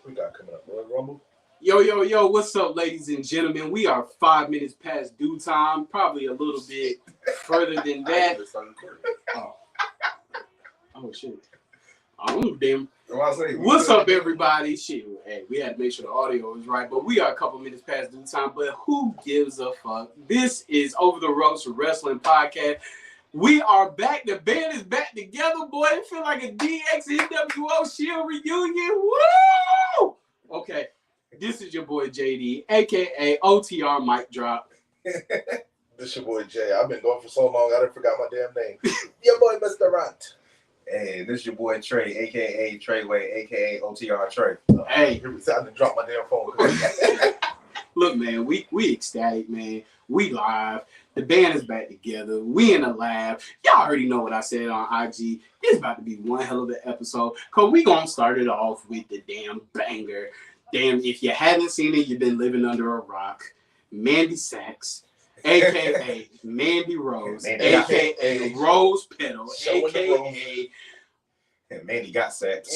We got coming up. Royal Rumble. Yo, what's up, ladies and gentlemen? We are 5 minutes past due time, probably a little bit further than that. Oh shit. Oh, damn. What's up, everybody? Shit, hey, we had to make sure the audio was right, but we are a couple minutes past due time, but who gives a fuck? This is Over the Ropes for Wrestling Podcast. We are back. The band is back together, boy. It feel like a DX NWO Shield reunion. Woo! Okay, this is your boy JD, aka OTR Mic Drop. This your boy Jay. I've been going for so long, I done forgot my damn name. Your boy Mr. Runt. Hey, this is your boy Trey, aka Treyway, aka OTR Trey. Hey, I done dropped my damn phone. look, man, we ecstatic, man. We live. The band is back together. We in the lab. Y'all already know what I said on IG. It's about to be one hell of an episode. Cause we gonna start it off with the damn banger. Damn, if you haven't seen it, you've been living under a rock. Mandy Sachs, aka Mandy Rose, aka Rose Petal, aka and Mandy got sacked.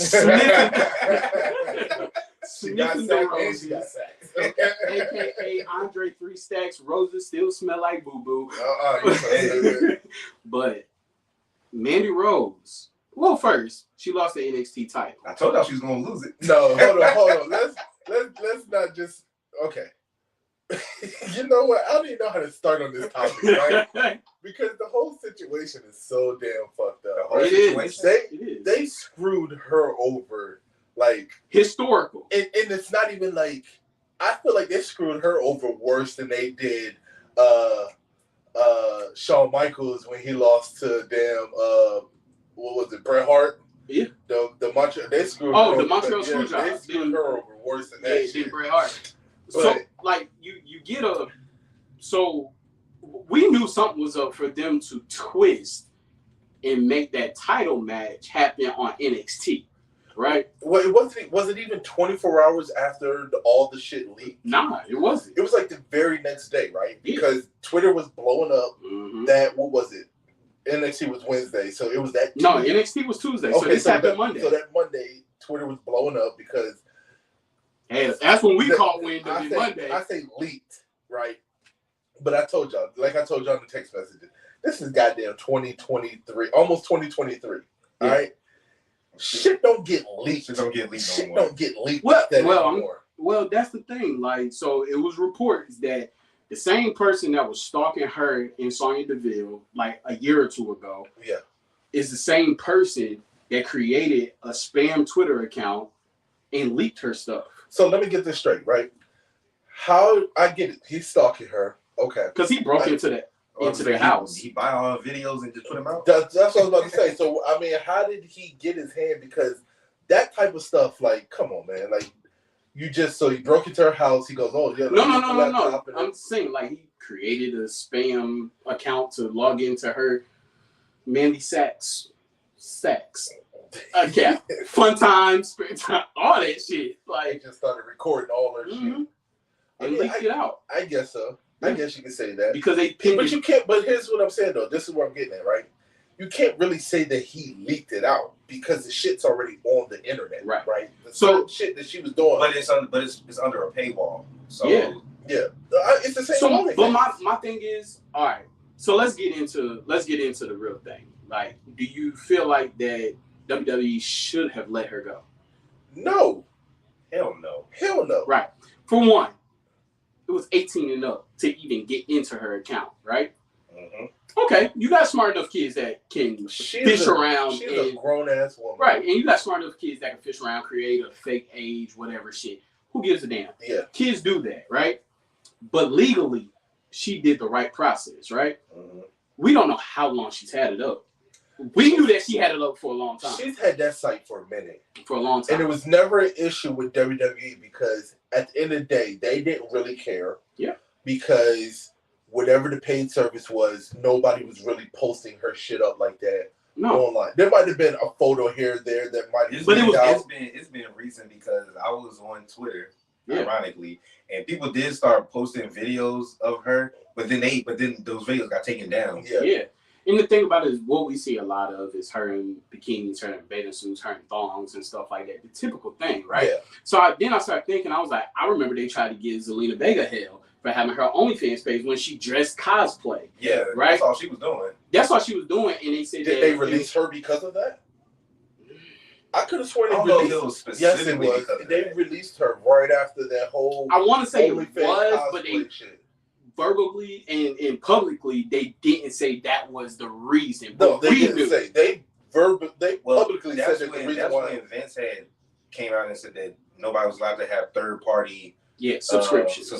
Sniffing the roses, aka Andre 3 Stacks. Roses still smell like boo boo. But Mandy Rose. Well, first she lost the NXT title. I told y'all she was gonna lose it. No, hold on. Let's not just okay. You know what? I don't even know how to start on this topic, right? Because the whole situation is so damn fucked up. They screwed her over, like historical. And it's not even like, I feel like they screwed her over worse than they did Shawn Michaels when he lost to damn what was it, Bret Hart? Yeah. The Montreal, they screwed her over. The Montreal Screwjob. They screwed her over worse than that shit. Bret Hart. So, like, you get so we knew something was up for them to twist and make that title match happen on NXT, right? Well, was it even 24 hours after all the shit leaked? Nah, it wasn't. It was like the very next day, right? Because Twitter was blowing up. Mm-hmm. That, what was it? NXT was Wednesday, so it was that Tuesday. No, NXT was Tuesday, okay, so this happened Monday. So that Monday, Twitter was blowing up because... Hey, that's when we caught wind of it Monday. I say leaked, right? But I told y'all, like I told y'all in the text messages, this is goddamn 2023, almost 2023, all right? Shit don't get leaked. Shit don't get leaked Shit no more. Don't get leaked anymore. Well, that's the thing. Like, so it was reports that the same person that was stalking her in Sonya Deville, like a year or two ago, is the same person that created a spam Twitter account and leaked her stuff. So let me get this straight, right? How I get it? He's stalking her, okay? Because he broke into their house. He buy all the videos and just put them out. That's what I was about to say. So I mean, how did he get his hand? Because that type of stuff, like, come on, man, like he broke into her house. He goes, oh yeah, no. I'm saying like he created a spam account to log into her Mandy Sachs. Yeah, fun times, all that shit. Like, he just started recording all her shit and leaked it out. I guess so. I guess you can say that because they. But you can't. But here's what I'm saying though. This is what I'm getting at, right? You can't really say that he leaked it out because the shit's already on the internet, right? So shit that she was doing, but it's under a paywall. So yeah, it's the same. But my thing is, all right. So let's get into the real thing. Like, do you feel like that WWE should have let her go? No. Hell no. Right. For one, it was 18 and up to even get into her account, right? Mm-hmm. Okay, you got smart enough kids that can fish around. She's a grown-ass woman. Right, and you got smart enough kids that can fish around, create a fake age, whatever shit. Who gives a damn? Yeah. Kids do that, right? But legally, she did the right process, right? Mm-hmm. We don't know how long she's had it up. We knew that she had it up for a long time. She's had that site for a minute. For a long time. And it was never an issue with WWE because at the end of the day, they didn't really care. Yeah. Because whatever the paid service was, nobody was really posting her shit up like that online. There might have been a photo here or there that might have it's been recent because I was on Twitter, ironically, and people did start posting videos of her, but then those videos got taken down. Yeah. And the thing about it is, what we see a lot of is her in bikinis, her in bathing suits, her in thongs and stuff like that. The typical thing, right? Yeah. So then I started thinking, I was like, I remember they tried to give Zelina Vega hell for having her OnlyFans page when she dressed cosplay. Yeah, right. That's all she was doing. That's all she was doing, and they said did they release her because of that? I could have sworn they released. Yes, it was. They released her right after that whole. I want to say it was, but they verbally and publicly they didn't say that was the reason. No, they didn't say. They publicly said that the reason why Vince had came out and said that nobody was allowed to have third party subscriptions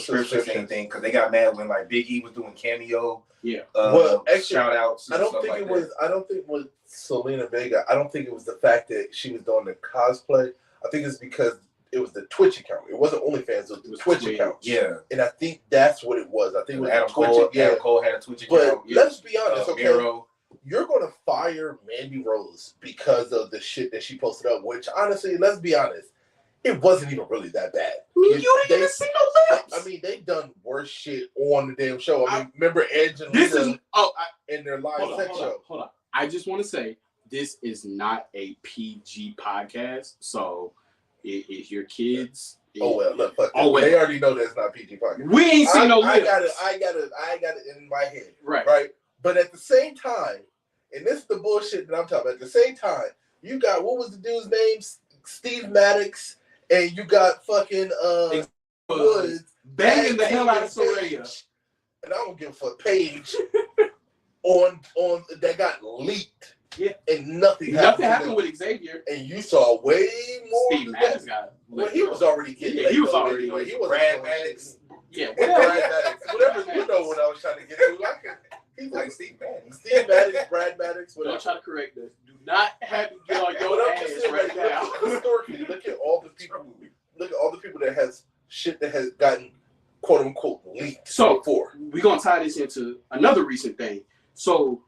anything because they got mad when like Big E was doing cameo. Yeah. Well, actually, shout outs. I don't think it was. I don't think it was Zelina Vega. I don't think it was the fact that she was doing the cosplay. I think it's because it was the Twitch account. It wasn't OnlyFans. It was the Twitch account. Yeah. And I think that's what it was. I think it was Adam Cole. Adam Cole had a Twitch account. But let's be honest, okay? You're going to fire Mandy Rose because of the shit that she posted up, which honestly, let's be honest, it wasn't even really that bad. I mean, you didn't even see no lips. I mean, they done worse shit on the damn show. I mean, remember Edge and Lita in their live sex show. Hold on. I just want to say, this is not a PG podcast, so if your kids... They already know that's not PG podcast. We ain't seen no lips. I got it in my head. Right? But at the same time, and this is the bullshit that I'm talking about, at the same time, you got, what was the dude's name? Steve Maddox, and you got fucking Woods banging the hell out of Soraya. And I don't give a fuck, Paige on that got leaked. Yeah. And nothing happened with Xavier. And you saw way more. Steve Maddox got he was already getting he was already he was Brad Maddox. Yeah, Brad Maddox. Whatever, you know what I was trying to get to. He's like Steve Maddox. Steve Maddox, Brad Maddox, whatever. Don't try to correct this. Do not have me get on your ass right now. Historically, look at all the people that has shit that has gotten quote unquote leaked. So we're gonna tie this into another recent thing. So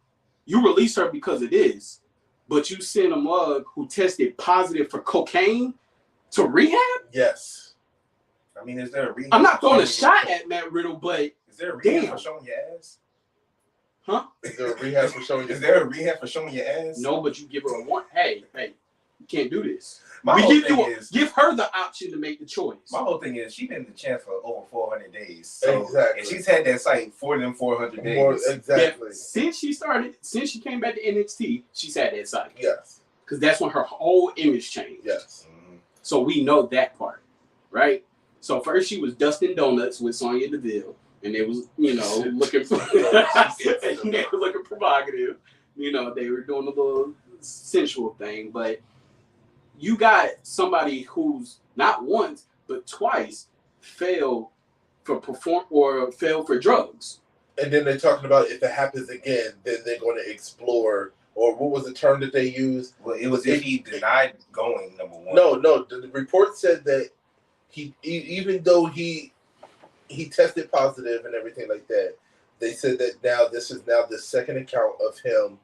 you release her because it is, but you sent a mug who tested positive for cocaine to rehab? Yes. I mean, is there a rehab? I'm not throwing a shot at Matt Riddle, but is there a rehab for showing your ass? Huh? Is there a rehab for showing your ass? Is there a rehab for showing your ass? No, but you give her a one. Hey, you can't do this. Give her the option to make the choice. My whole thing is she's been in the champ for over 400 days. So, exactly. And she's had that site for them 400 days. Exactly. Yeah, since she came back to NXT, she's had that site. Yes. Because that's when her whole image changed. Yes. Mm-hmm. So we know that part, right? So first she was dusting donuts with Sonya Deville, and it was, looking looking provocative. They were doing a little sensual thing, but you got somebody who's not once but twice failed for drugs. And then they're talking about if it happens again, then they're going to explore. Or what was the term that they used? Well, it was if he denied going, number one. No. The report said that even though he tested positive and everything like that, they said that this is the second account of him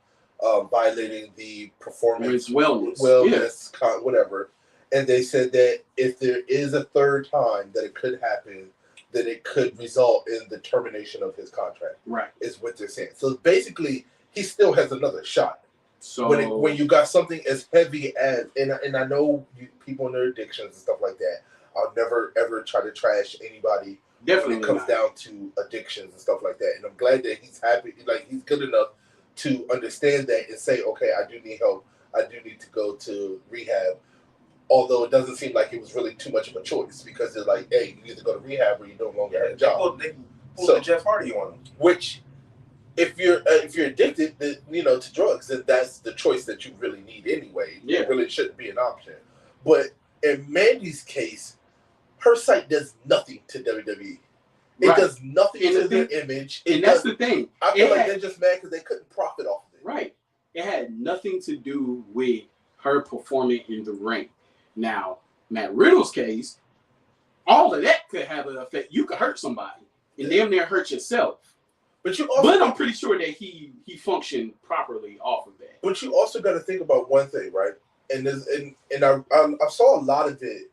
violating the performance wellness, whatever. And they said that if there is a third time that it could happen, that it could result in the termination of his contract. Right. Is what they're saying. So basically, he still has another shot. So when you got something as heavy as, and I know people in their addictions and stuff like that, I'll never ever try to trash anybody. Definitely when it comes down to addictions and stuff like that. And I'm glad that he's happy, he's good enough to understand that and say, okay, I do need help. I do need to go to rehab. Although it doesn't seem like it was really too much of a choice because they're like, hey, you either go to rehab or you no longer have a job. They pulled the Jeff Hardy on him. Which, if you're addicted, to drugs, then that's the choice that you really need anyway. Yeah. It really shouldn't be an option. But in Mandy's case, her site does nothing to WWE. It does nothing to their image. That's the thing. I feel like they're just mad because they couldn't profit off of it. Right. It had nothing to do with her performing in the ring. Now, Matt Riddle's case, all of that could have an effect. You could hurt somebody and damn near hurt yourself. But I'm pretty sure that he functioned properly off of that. But you also got to think about one thing, right? And I saw a lot of it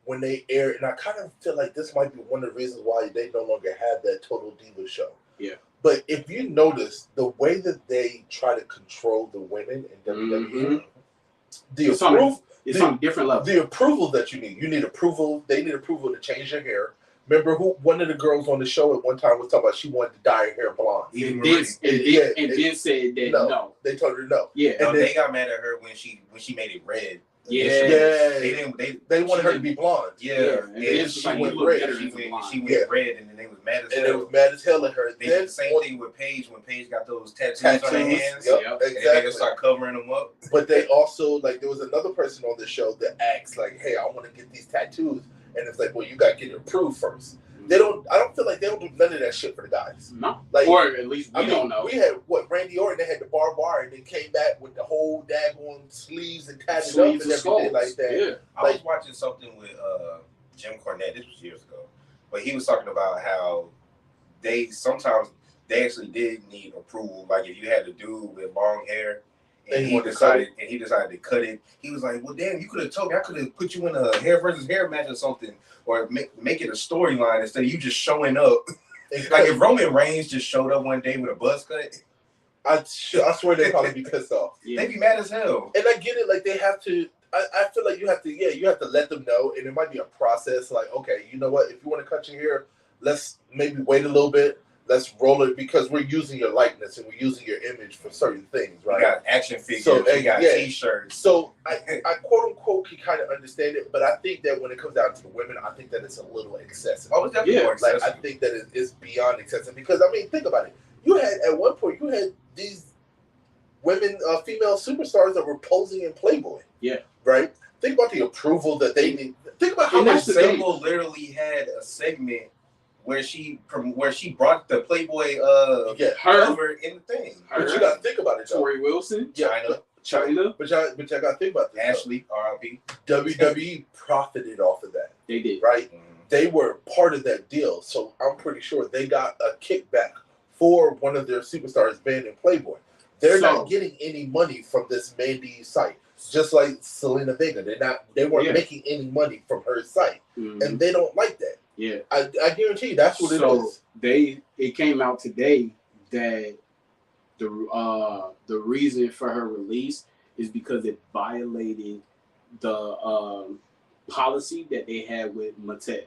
when they aired, and I kind of feel like this might be one of the reasons why they no longer have that Total Diva show. Yeah. But if you notice the way that they try to control the women in WWE, it's on a different level. The approval that you need approval. They need approval to change their hair. Remember one of the girls on the show at one time was talking about she wanted to dye her hair blonde. And then said that no. They told her no. Yeah. And they got mad at her when she made it red. Yeah. They wanted her to be blonde. Yeah. And she went red. She went red, and then they was mad as hell. And they was mad as hell at her. They did the same thing with Paige when Paige got those tattoos on her hands. Yep, exactly. And they just start covering them up. But they also, like, there was another person on the show that asked, like, hey, I want to get these tattoos. And it's like, well, you got to get it approved first. I don't feel like they don't do none of that shit for the guys. No. Like, or at least we don't know. We had, Randy Orton, they had the barbed wire, and they came back with the whole daggone sleeves and tatted up and everything like that. Yeah. I was watching something with Jim Cornette, this was years ago, but he was talking about how sometimes they actually did need approval. Like if you had a dude with long hair, and he decided to cut it. He was like, well, damn, you could have told me. I could have put you in a hair versus hair match or something, or make it a storyline instead of you just showing up. Like if Roman Reigns just showed up one day with a buzz cut, I swear they'd probably be pissed off. Yeah. They'd be mad as hell. And I get it. Like they have to. I feel like you have to let them know, and it might be a process. Like, okay, you know what? If you want to cut your hair, let's maybe wait a little bit. Let's roll it because we're using your likeness and we're using your image for certain things, right? We got action figures, we got T-shirts. So I quote unquote can kind of understand it, but I think that when it comes down to the women, I think that it's a little excessive. Oh, it's definitely more excessive. Like I think that it's beyond excessive because I mean, think about it. At one point you had these women, female superstars that were posing in Playboy. Yeah. Right. Think about the approval that they need. Think about how much Symbol literally had a segment where she brought the Playboy cover in the thing. But you gotta think about it, though. Tori Wilson, China. But y'all gotta think about this. Ashley, R.I.P. WWE profited off of that. They did, right? Mm-hmm. They were part of that deal, so I'm pretty sure they got a kickback for one of their superstars being in Playboy. They're not getting any money from this Mandy site. Just like Selena Vega, they weren't making any money from her site, and they don't like that. Yeah, I guarantee you that's what it is. It came out today that the reason for her release is because it violated the policy that they had with Mattel,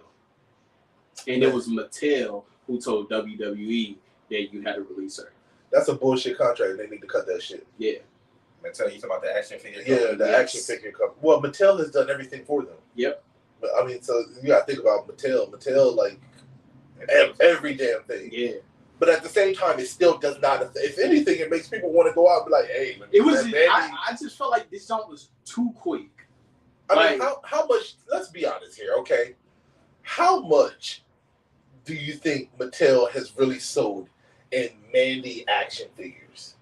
and it was Mattel who told WWE that you had to release her. That's a bullshit contract. They need to cut that shit. Yeah. Mattel, you talking about the action figure? Yeah, the action figure company. Well, Mattel has done everything for them. Yep. But I mean, so you gotta think about Mattel. Mattel, like every damn thing. Yeah. But at the same time, it still does not. If anything, it makes people want to go out and be like, "Hey, I just felt like this song was too quick. I mean, how much? Let's be honest here, okay? How much do you think Mattel has really sold in Mandy action figures?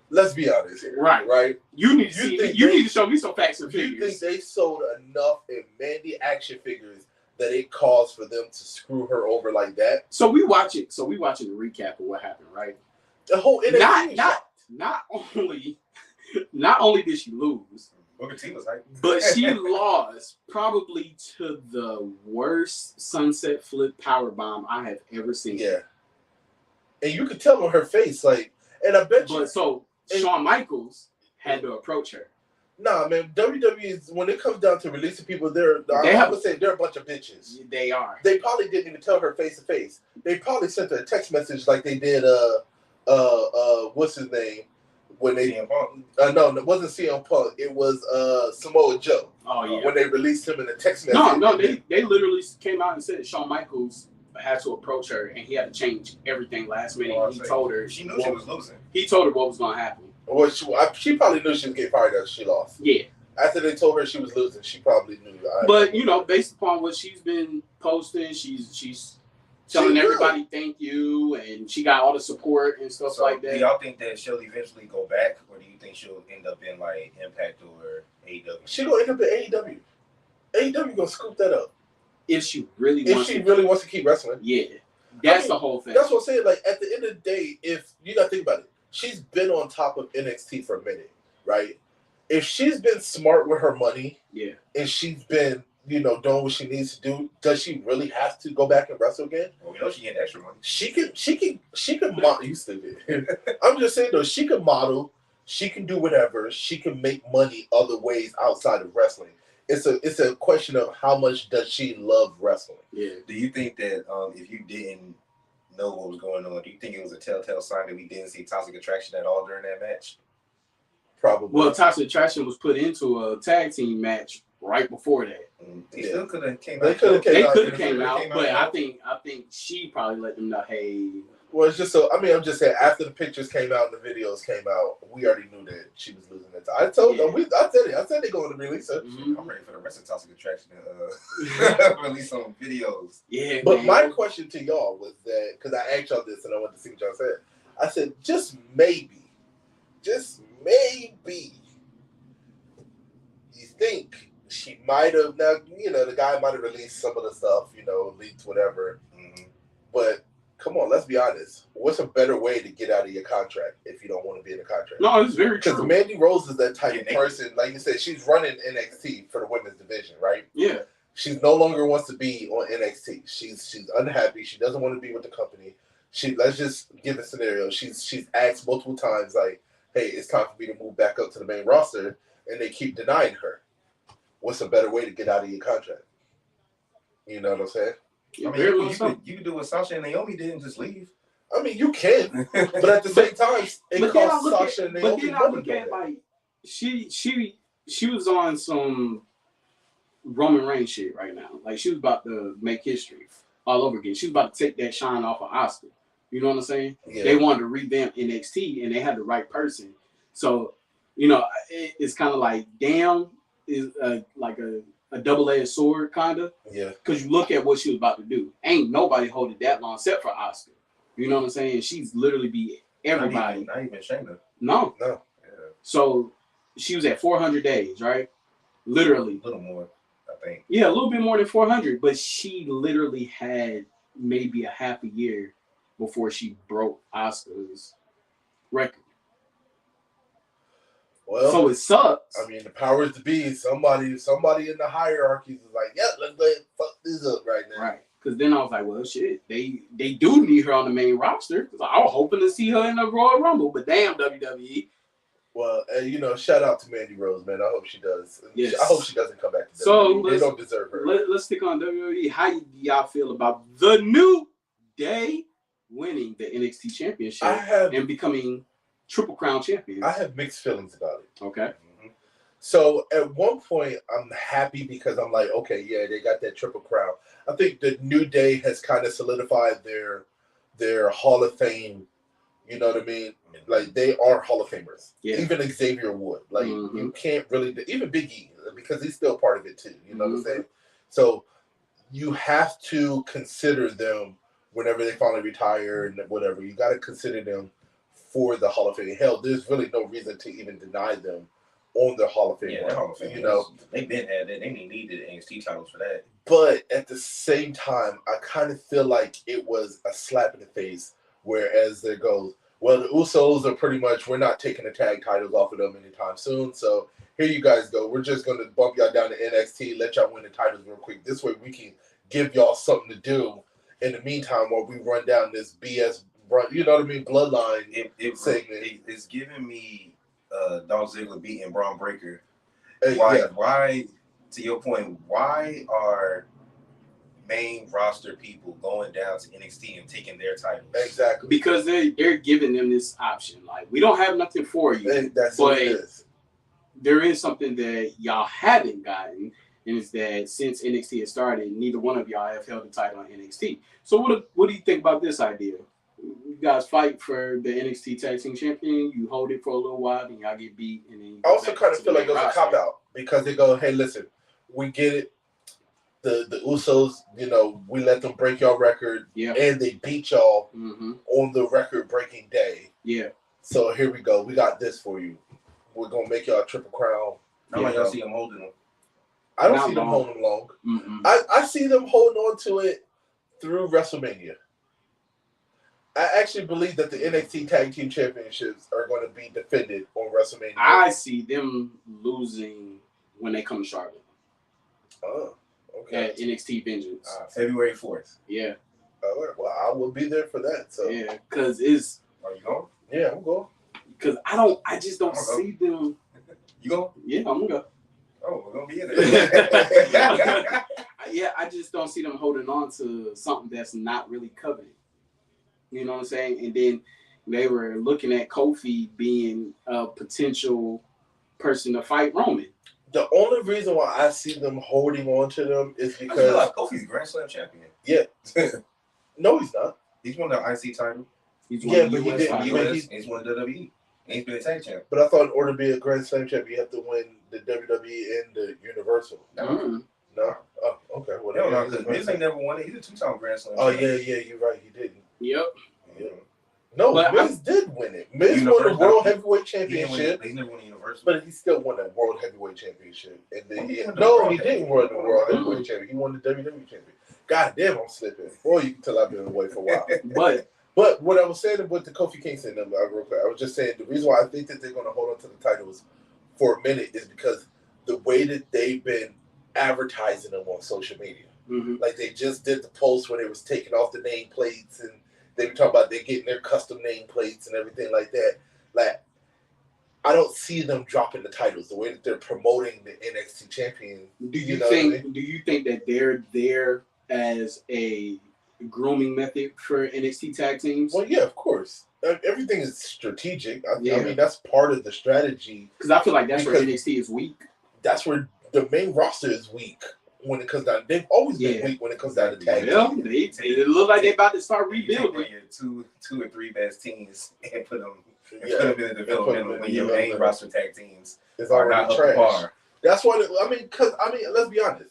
Let's be honest here, right? You need to show me some facts and figures. You think they sold enough in Mandy action figures that it caused for them to screw her over like that? So we watching the recap of what happened, right? The whole not only did she lose, but she lost probably to the worst sunset flip powerbomb I have ever seen. Yeah, and you could tell on her face, like, and I bet you. But so Shawn Michaels had to approach her. Nah, man, WWE is, when it comes down to releasing people, I would say they're a bunch of bitches. They are. They probably didn't even tell her face to face. They probably sent her a text message like they did. What's his name? When they CM Punk. No, it wasn't CM Punk. It was Samoa Joe. Oh yeah. When they released him in a text message. No, they literally came out and said Shawn Michaels had to approach her and he had to change everything last minute. He told her she knew she was losing. He told her what was going to happen. Well, she probably knew she was getting fired after she lost. Yeah. After they told her she was losing, she probably knew. But based upon what she's been posting, she's telling everybody thank you, and she got all the support and stuff like that. Do y'all think that she'll eventually go back, or do you think she'll end up in like Impact or AEW? She's gonna end up in AEW. AEW gonna scoop that up. If she really wants to keep wrestling. Yeah. That's the whole thing. That's what I'm saying. Like, at the end of the day, if you gotta think about it, she's been on top of NXT for a minute, right? If she's been smart with her money, and she's been doing what she needs to do, does she really have to go back and wrestle again? Well, we know she getting extra money. She can model. You stupid. I'm just saying though, she can model. She can do whatever. She can make money other ways outside of wrestling. It's a question of how much does she love wrestling. Yeah. Do you think that if you didn't know what was going on, do you think it was a telltale sign that we didn't see Toxic Attraction at all during that match? Probably. Well, Toxic Attraction was put into a tag team match right before that. They still could have came out. They could have came out, but I think she probably let them know, hey. Well, it's just so. I mean, I'm just saying. After the pictures came out and the videos came out, we already knew that she was losing that time. I told them. I said they're going to release her. Mm-hmm. I'm ready for the rest of Toxic Attraction to release some videos. Yeah. But my question to y'all was that, because I asked y'all this and I wanted to see what y'all said. I said, just maybe, you think she might have, now, the guy might have released some of the stuff, leaked, whatever. Mm-hmm. But come on, let's be honest. What's a better way to get out of your contract if you don't want to be in a contract? No, it's very true. Because Mandy Rose is that type of person. Like you said, she's running NXT for the women's division, right? Yeah. She no longer wants to be on NXT. She's unhappy. She doesn't want to be with the company. Let's just give a scenario. She's asked multiple times, like, hey, it's time for me to move back up to the main roster, and they keep denying her. What's a better way to get out of your contract? You know what I'm saying? I mean, you could do what Sasha and Naomi did and just leave. I mean, you can, but at the same time, it costs Sasha and Naomi. But then I look at, like, she was on some Roman Reigns shit right now. Like, she was about to make history all over again. She was about to take that shine off of Asuka. You know what I'm saying? Yeah. They wanted to revamp NXT, and they had the right person. So, it's kind of like, damn, is like a double-edged sword, kind of. Yeah. Because you look at what she was about to do. Ain't nobody holding that long except for Asuka. You know what I'm saying? She's literally beat everybody. Not even Shayna. No. Yeah. So she was at 400 days, right? Literally. A little more, I think. Yeah, a little bit more than 400. But she literally had maybe a half a year before she broke Asuka's record. Well, so it sucks. I mean, the powers to be, somebody in the hierarchies is like, yeah, let's fuck this up right now. Right. Because then I was like, well, shit, they do need her on the main roster. I was hoping to see her in the Royal Rumble, but damn, WWE. Well, shout out to Mandy Rose, man. I hope she does. Yes. I hope she doesn't come back to WWE. They don't deserve her. Let's stick on WWE. How do y'all feel about the New Day winning the NXT Championship and becoming Triple Crown champions? I have mixed feelings about it. Okay. Mm-hmm. So at one point, I'm happy because I'm like, okay, yeah, they got that Triple Crown. I think the New Day has kind of solidified their Hall of Fame. You know what I mean? Like, they are Hall of Famers. Yeah. Even Xavier Wood. Like, you can't really... Even Big E, because he's still part of it, too. You know what I'm saying? So, you have to consider them whenever they finally retire and whatever. You got to consider them for the Hall of Fame. Hell, there's really no reason to even deny them on the Hall of Fame. Yeah, Hall of Fame. They've been had that. They needed NXT titles for that. But at the same time, I kind of feel like it was a slap in the face. Whereas there goes, well, the Usos are pretty much, we're not taking the tag titles off of them anytime soon. So here you guys go. We're just going to bump y'all down to NXT, let y'all win the titles real quick. This way we can give y'all something to do in the meantime while we run down this BS, you know what I mean, bloodline segment. It's giving me Dolph Ziggler beating Braun Breaker. Why, to your point, why are main roster people going down to NXT and taking their titles? Exactly. Because they're giving them this option. Like, we don't have nothing for you. That's what it is. There is something that y'all haven't gotten, and it's that since NXT has started, neither one of y'all have held the title on NXT. So what do you think about this idea? You guys fight for the NXT Tag Team Champion, you hold it for a little while, then y'all get beat, and then you I also kind of feel like it was a cop-out because they go, hey, listen, we get it. The Usos, we let them break y'all record, and they beat y'all on the record-breaking day. Yeah. So here we go. We got this for you. We're gonna make y'all a Triple Crown. How long y'all see them holding them? I don't see them holding them long. I see them holding on to it through WrestleMania. I actually believe that the NXT Tag Team Championships are going to be defended on WrestleMania. I see them losing when they come to Charlotte. Oh. at NXT Vengeance. February 4th. Yeah. Well, I will be there for that. So yeah, because it's. Are you going? Yeah, I'm going. Because I just don't see them. You going? Yeah, I'm gonna go. Oh, we're gonna be in there. Yeah, I just don't see them holding on to something that's not really coveted. You know what I'm saying? And then they were looking at Kofi being a potential person to fight Roman. The only reason why I see them holding on to them is because I realize Kofi's Grand Slam champion. Yeah. No, he's not. He's won the IC title. He's but he US, didn't. he's won the WWE. And he's been a tag champ. But I thought in order to be a Grand Slam champion, you have to win the WWE and the Universal. Mm-hmm. No? Oh, okay. Well, No, because Miz ain't never won it. He's a 2-time Grand Slam Oh, champion. yeah, you're right. He didn't. Yep. Yeah. No, But Miz did win it. Miz won the World Heavyweight Championship. He's never won the Universal. But he still won that World Heavyweight Championship. And then he didn't win the World Heavyweight Championship. He won the WWE Championship. God damn, I'm slipping. Boy, you can tell I've been away for a while. But what I was saying with the Kofi Kingston number, real quick, I was just saying the reason why I think that they're going to hold on to the titles for a minute is because the way that they've been advertising them on social media. Mm-hmm. Like they just did the post where they was taking off the nameplates and they were talking about they getting their custom nameplates and everything like that. Like I don't see them dropping the titles the way that they're promoting the NXT champion. Do you think that they're there as a grooming method for NXT tag teams? Well, yeah, of course. Everything is strategic. I mean, that's part of the strategy. Because I feel like that's where NXT is weak. That's where the main roster is weak when it comes down. They've always been weak when it comes down to tag. Well, it look like they're about to start rebuilding. Your two or three best teams and put them in the development when your main roster tag teams are not up to par. That's why. Because let's be honest.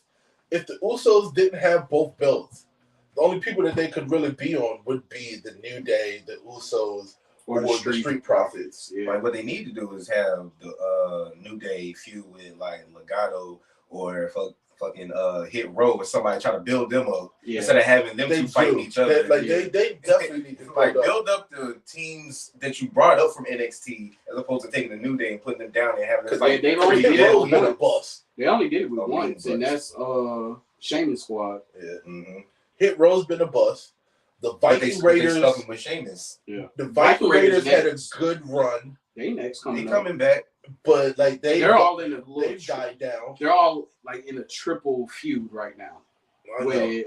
If the Usos didn't have both belts, the only people that they could really be on would be the New Day, the Usos, or the Street Profits. Yeah. Like what they need to do is have the New Day feud with like Legado or fucking Hit Row or somebody trying to build them up instead of having them two fighting each other. They definitely need to build up the teams that you brought up from NXT as opposed to taking the New Day and putting them down and having them fight. They only did it with a bust. They only did it with once, and that's Sheamus Squad. Yeah. Mm-hmm. Hit Row's been a bust. The Viking Raiders stuck him with Sheamus. Yeah. The Viking Raiders had a good run. They coming back. But like they're all in they've died down. They're all like in a triple feud right now. With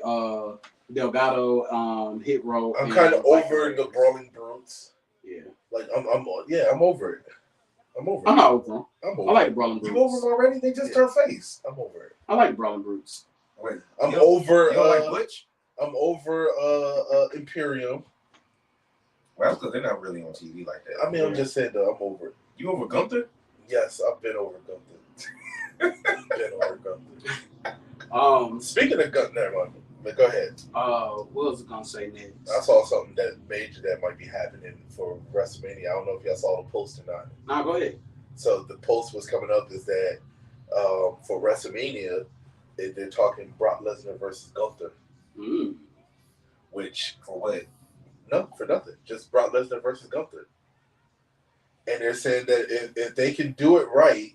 Delgado, Hit Row. I'm kind of over the Brawling Brutes. Yeah. Like I'm over it. I'm over it. I'm not over them. I like the Brawling Brutes. You over them already? They just turned face. I'm over it. I like the Brawling Brutes. Wait, I'm over. You don't like Butch? I'm over Imperium. Well, that's because they're not really on TV like that. I mean, I'm just saying though, I'm over it. You over Gunther? Yes, I've been over Gunther. Speaking of Gunther, never mind. But go ahead. What was I gonna say next? I saw something that major that might be happening for WrestleMania. I don't know if y'all saw the post or not. Nah, go ahead. So the post was coming up is that for WrestleMania, they're talking Brock Lesnar versus Gunther. Which for what? No, for nothing. Just Brock Lesnar versus Gunther. And they're saying that if they can do it right,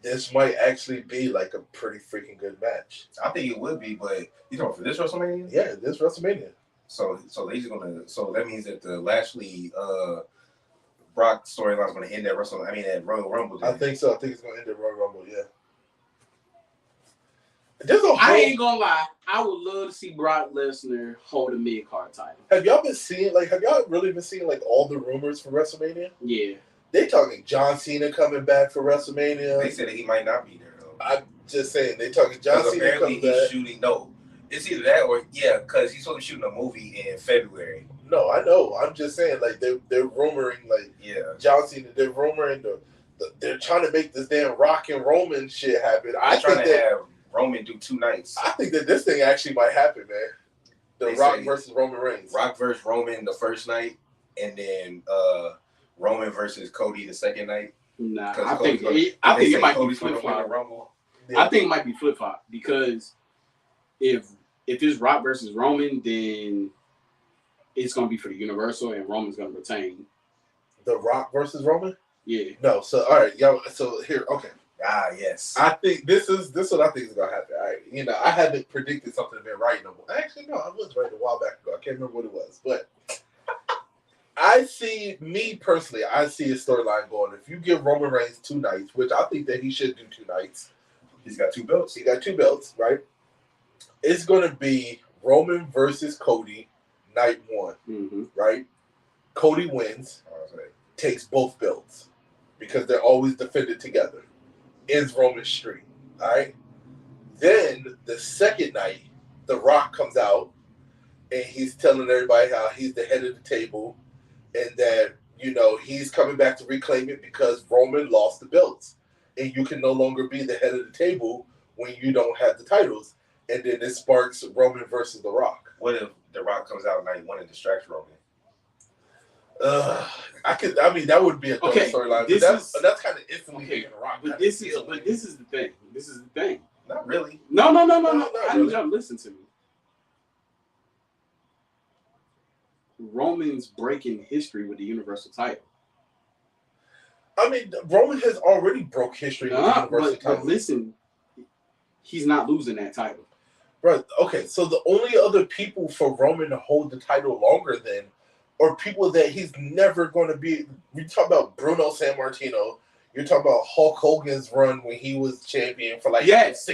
this might actually be like a pretty freaking good match. I think it would be, but you know, for this WrestleMania? Yeah, this WrestleMania. So they just gonna. So that means that the Lashley Brock storyline is gonna end at at Royal Rumble. I think so. I think it's gonna end at Royal Rumble. Yeah. I ain't gonna lie. I would love to see Brock Lesnar hold a mid-card title. Have y'all really been seeing like all the rumors for WrestleMania? Yeah. They talking John Cena coming back for WrestleMania. They said that he might not be there though. I'm just saying they talking John Cena coming back. Shooting. No, it's either that or because he's supposed to be shooting a movie in February. No, I know. I'm just saying like they're rumoring like John Cena. They're rumoring they're trying to make this damn Rock and Roman shit happen. I'm trying to have Roman do 2 nights. I think that this thing actually might happen, man. The Rock versus Roman Reigns. Rock versus Roman the first night, and then Roman versus Cody the second night. Nah, I think it might be flip flop. Yeah. I think it might be flip flop because if it's Rock versus Roman, then it's gonna be for the Universal, and Roman's gonna retain. The Rock versus Roman. Yeah. No. So all right, y'all. So here, okay. Ah, yes. I think this what I think is gonna happen. I haven't predicted something been right no more. Actually, no, I was right a while back ago. I can't remember what it was, but I see a storyline going. If you give Roman Reigns 2 nights, which I think that he should do 2 nights, he's got 2 belts. He got 2 belts, right? It's gonna be Roman versus Cody, night 1, right? Cody wins, takes both belts because they're always defended together. Ends Roman's streak, all right? Then the second night, The Rock comes out and he's telling everybody how he's the head of the table and that, he's coming back to reclaim it because Roman lost the belts. And you can no longer be the head of the table when you don't have the titles. And then it sparks Roman versus The Rock. What if The Rock comes out night 1 and distracts Roman? That would be a dope storyline. But that's kind of instantly making The Rock. But this is the thing. This is the thing. Not really. No. I need y'all to listen to me. Roman's breaking history with the Universal title. Roman has already broke history with the Universal title. But listen, he's not losing that title. Right. Okay, so the only other people for Roman to hold the title longer than are people that he's never going to be. We talk about Bruno Sammartino. You're talking about Hulk Hogan's run when he was champion for 6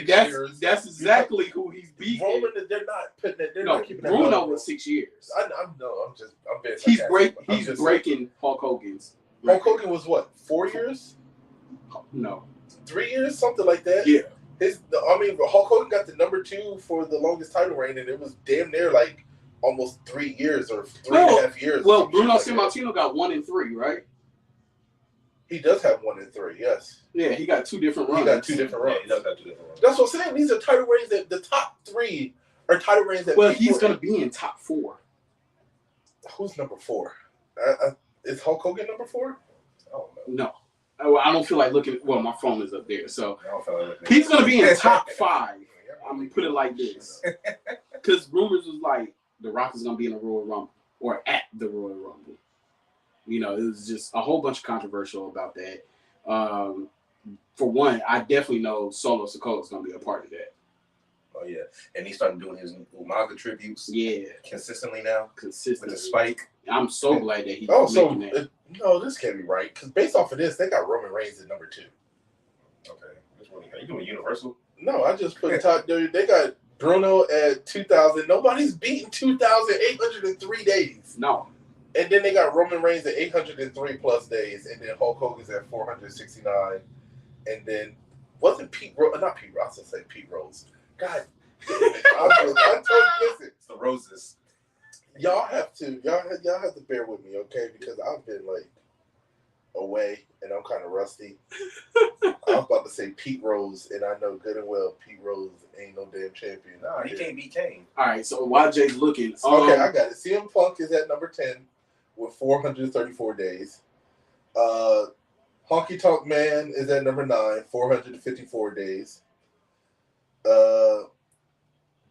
years. That's exactly who he's beating. Roman, they're not putting it. They're not keeping that. Bruno was 6 years. I'm being sarcastic. He's breaking Hulk Hogan's. Hulk Hogan was what? 4 years? No, 3 years, something like that. Yeah. Hulk Hogan got the number 2 for the longest title reign, and it was damn near almost 3 years or 3.5 years. Well, Bruno Sammartino got 1 and 3, right? He does have 1 and 3, yes. Yeah, he got 2 different runs. He got 2 different runs. Yeah, he does have 2 different runs. That's what I'm saying. These are title reigns that the top 3 are title reigns that. Well, he's going to be in top 4. Who's number 4? Is Hulk Hogan number 4? Oh no. I don't feel like looking. Well, my phone is up there, so I don't feel like looking. He's going to be in top 5. I'm going to put it like this, because rumors was like The Rock is going to be in the Royal Rumble or at the Royal Rumble. It was just a whole bunch of controversial about that. For one, I definitely know Solo Sikoa is going to be a part of that. Oh, yeah. And he's starting doing his Umaga tributes. Yeah. Consistently now. Consistently. With the spike. I'm so glad that he's making that. No, this can't be right. Because based off of this, they got Roman Reigns at number 2. Okay. Are you doing Universal? No, I just put top. They got Bruno at 2,000. Nobody's beaten 2,803 days. No. And then they got Roman Reigns at 803 plus days. And then Hulk Hogan's at 469. And then, wasn't Pete Rose? Not Pete Rose. I was going to say Pete Rose. God damn it. I told you, listen. It's the Roses. Y'all have to bear with me, okay? Because I've been away and I'm kind of rusty. I was about to say Pete Rose, and I know good and well Pete Rose ain't no damn champion. No, he can't beat Kane. All right, so while Jay's looking, okay, I got it. CM Punk is at number 10 with 434 days. Honky Tonk Man is at number 9, 454 days.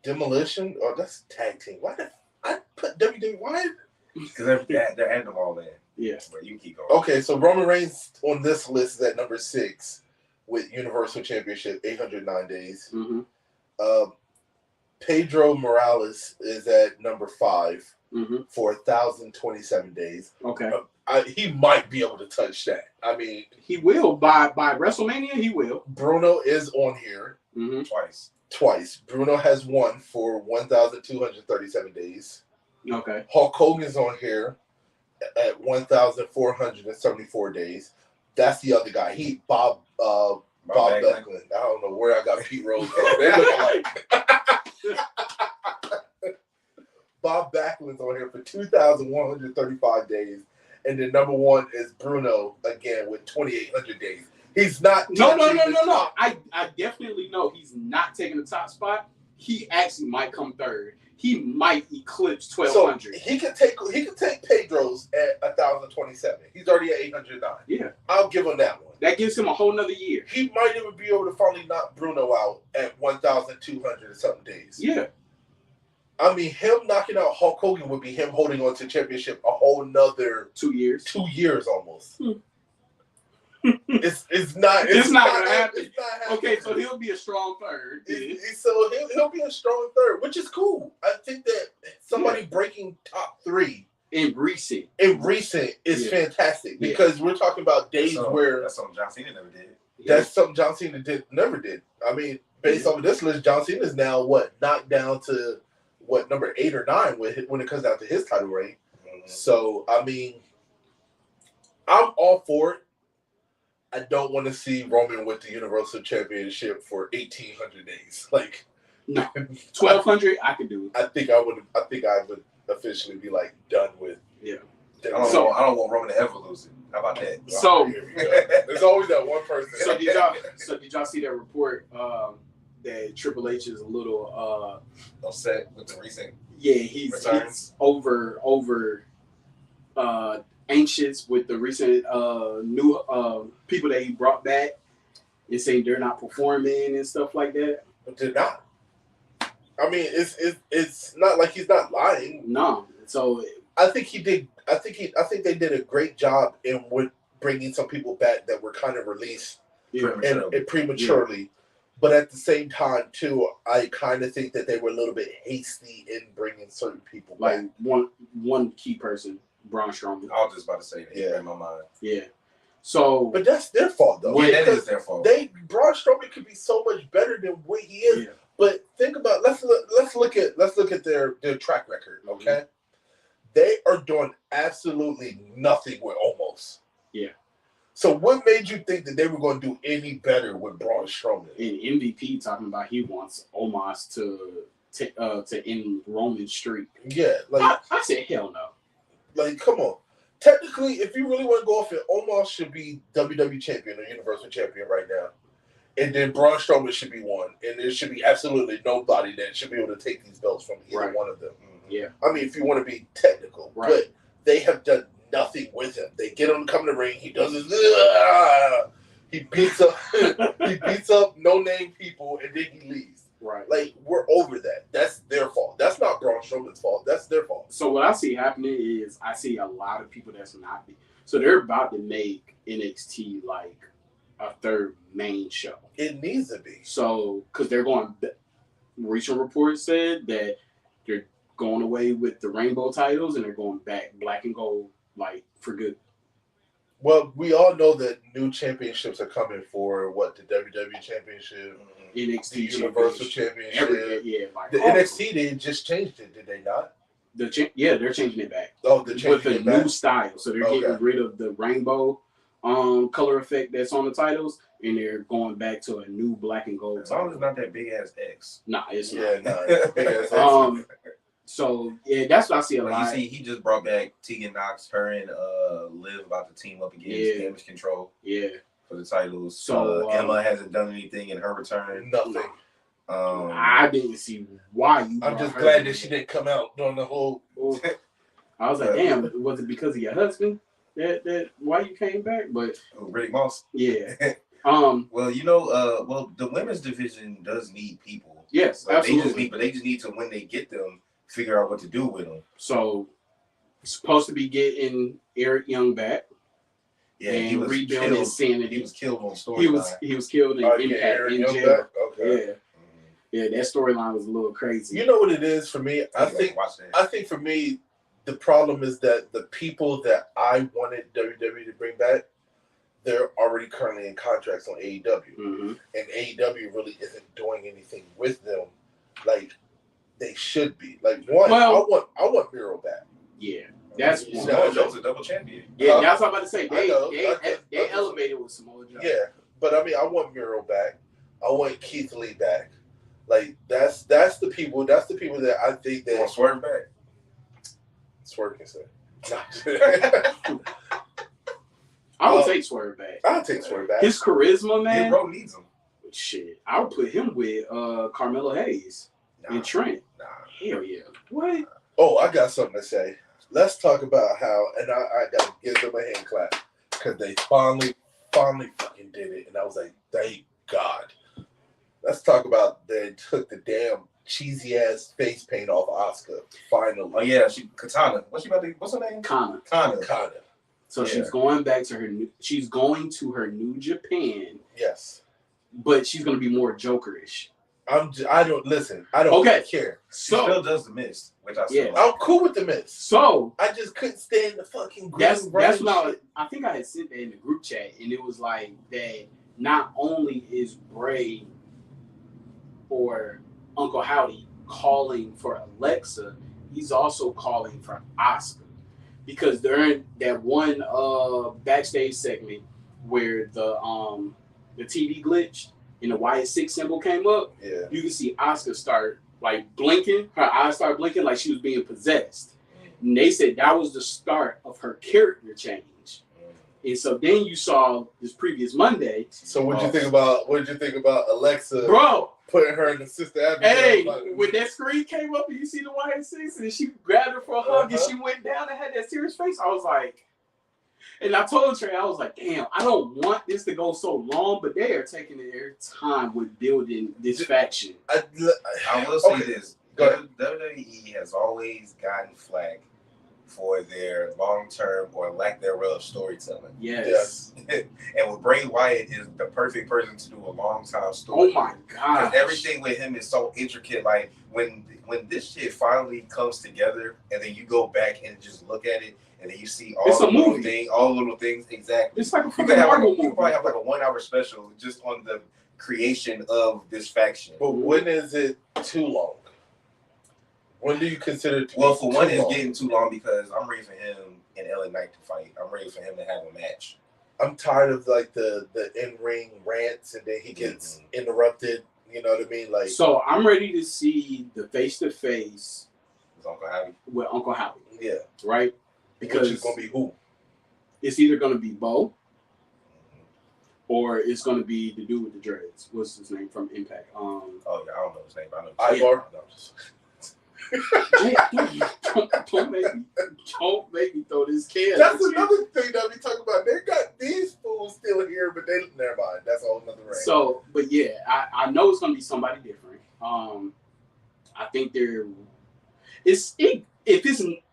Demolition, that's tag team. Why did I put WWE? Why? Because they're adding them all in. Yeah. But you keep going. Okay, so Roman Reigns on this list is at number 6 with Universal Championship, 809 days. Mm-hmm. Pedro Morales is at number 5 for 1,027 days. Okay. He might be able to touch that. He will. By WrestleMania, he will. Bruno is on here. Twice. Bruno has 1 for 1,237 days. Okay. Hulk Hogan's on here at 1,474 days. That's the other guy. Bob Backlund. I don't know where I got Pete Rose from. They look alike. Bob Backlund's on here for 2,135 days. And then number 1 is Bruno again with 2,800 days. He's not. No. I definitely know he's not taking the top spot. He actually might come 3rd. He might eclipse 1,200. So he could take Pedro's at 1,027. He's already at 809. Yeah, I'll give him that one. That gives him a whole nother year. He might even be able to finally knock Bruno out at 1,200 and something days. Yeah. Him knocking out Hulk Hogan would be him holding on to the championship a whole nother 2 years. 2 years almost. It's not gonna happen. It's not happening. Okay, so he'll be a strong third. So he'll be a strong third, which is cool. I think that somebody breaking top 3 in recent is fantastic because we're talking about days where that's something John Cena never did. That's something John Cena never did. I mean, based off of this list, John Cena is now knocked down to number 8 or 9 when it comes down to his title reign. Mm-hmm. So I mean, I'm all for it. I don't want to see Roman with the Universal Championship for 1,800 days. Like, no, 1,200, I could do it. I think I would officially be like done with. Yeah. I don't want Roman to ever lose it. How about that? So there's always that one person. So did y'all see that report that Triple H is a little upset with the recent? Yeah, he's over anxious with the recent new people that he brought back and saying they're not performing and stuff like that. But they're not. I mean, it's not like he's not lying. No. So I think he did. I think they did a great job in bringing some people back that were kind of released prematurely. Yeah. But at the same time, too, I kind of think that they were a little bit hasty in bringing certain people back. Like one key person. Braun Strowman. I was just about to say that. In my mind. Yeah. So, but that's their fault, though. Yeah, that is their fault. Braun Strowman could be so much better than what he is. Yeah. But think about let's look at their track record. Okay, mm-hmm. They are doing absolutely nothing with Omos. Yeah. So what made you think that they were going to do any better with Braun Strowman? And MVP talking about he wants Omos to end Roman's streak. Yeah, like I said, hell no. Like, come on. Technically, if you really want to go off it, Omos should be WWE champion or Universal champion right now. And then Braun Strowman should be one. And there should be absolutely nobody that should be able to take these belts from either one of them. Mm-hmm. Yeah. I mean, if you want to be technical. Right. But they have done nothing with him. They get him to come in the ring. He does his... He beats up no-name people, and then he leaves. Right. Like, we're over that. That's their fault. That's not Braun Strowman's fault. That's their fault. So what I see happening is I see a lot of people that's not. So they're about to make NXT like a third main show. It needs to be. So, because they're going, recent reports said that they're going away with the rainbow titles and they're going back black and gold, like, for good. Well, we all know that new championships are coming for the WWE Championship, NXT the Universal Championship. Like the NXT, they just changed it, did they not? They're changing it back. Oh, they're changing it back. With a new style. So they're getting rid of the rainbow color effect that's on the titles, and they're going back to a new black and gold. As long as it's not that big ass X. Nah, it's not. Yeah, no, big ass X. So yeah, that's what I see a lot. You see, he just brought back Tegan Knox. Her and Liv about to team up against Damage Control. Yeah, for the titles. So Emma hasn't done anything in her return. Nothing. I didn't see why you. I'm just glad that she didn't come out during the whole. I was like, damn, was it because of your husband that why you came back? But Rick Moss. Yeah. Well, the women's division does need people. Yes, absolutely. They just need to, when they get them, figure out what to do with them. So, supposed to be getting Eric Young back. Yeah, and he was rebuilding his sanity. He was killed on storyline. He was killed in Impact in jail. Okay. Yeah, that storyline was a little crazy. You know what it is for me? I think for me, the problem is that the people that I wanted WWE to bring back, they're already currently in contracts on AEW. Mm-hmm. And AEW really isn't doing anything with them like they should be. Like, I want Miro back. Yeah. That's one. That was a double champion. Yeah, that's what I'm about to say. They elevated with Samoa Joe. Yeah, but I mean, I want Miro back. I want Keith Lee back. Like, that's the people. That's the people that I think that. Want Swerve back? Swerve can say. I would take Swerve back. I'll take Swerve back. His charisma, man. Bro needs him. Shit, I would put him with Carmelo Hayes and Trent. Hell yeah. What? Oh, I got something to say. Let's talk about how, and I got to give them a hand clap because they finally fucking did it. And I was like, thank God. Let's talk about they took the damn cheesy ass face paint off Asuka. Finally. Oh yeah, Katana. What's her name? Kana. So she's going back to her she's going to her New Japan. Yes. But she's going to be more Jokerish. I don't care. So, she still does the Mist, which I still like. I'm cool with the Mist. So I just couldn't stand the fucking that's what I think I had sent that in the group chat, and it was like that not only is Bray or Uncle Howdy calling for Alexa, he's also calling for Asuka. Because during that one backstage segment where the TV glitched and the YS6 symbol came up, you can see Asuka start like blinking. Her eyes start blinking like she was being possessed. And they said that was the start of her character change. And so then you saw this previous Monday. So what did you think about Alexa? Bro, putting her in the Sister Abigail. Hey, when that screen came up and you see the YS6 and she grabbed her for a hug and she went down and had that serious face, I was like, and I told Trey, I was like, damn, I don't want this to go so long, but they are taking their time with building this faction. I will say this. WWE has always gotten flack for their long-term or lack thereof storytelling. Yes. And with Bray Wyatt is the perfect person to do a long-time story. Oh my god! Because everything with him is so intricate. Like when this shit finally comes together, and then you go back and just look at it, and then you see all the little things. Exactly. It's like a fucking Marvel movie. You could probably have like a 1-hour special just on the creation of this faction. But when is it too long? When do you consider it for one, it's getting too long because I'm ready for him and LA Knight to fight. I'm ready for him to have a match. I'm tired of like the in-ring rants and then he gets interrupted. You know what I mean? Like, so I'm ready to see the face-to-face with Uncle Howdy. Yeah. Right? Because which is gonna be who? It's either gonna be Bo or it's gonna be the dude with the dreads. What's his name from Impact? I don't know his name. I know Ivar. Don't make me throw this can. That's another thing that we talk about. They got these fools still here, but they never mind. That's a whole nother rant. So, but yeah, I know it's gonna be somebody different. I think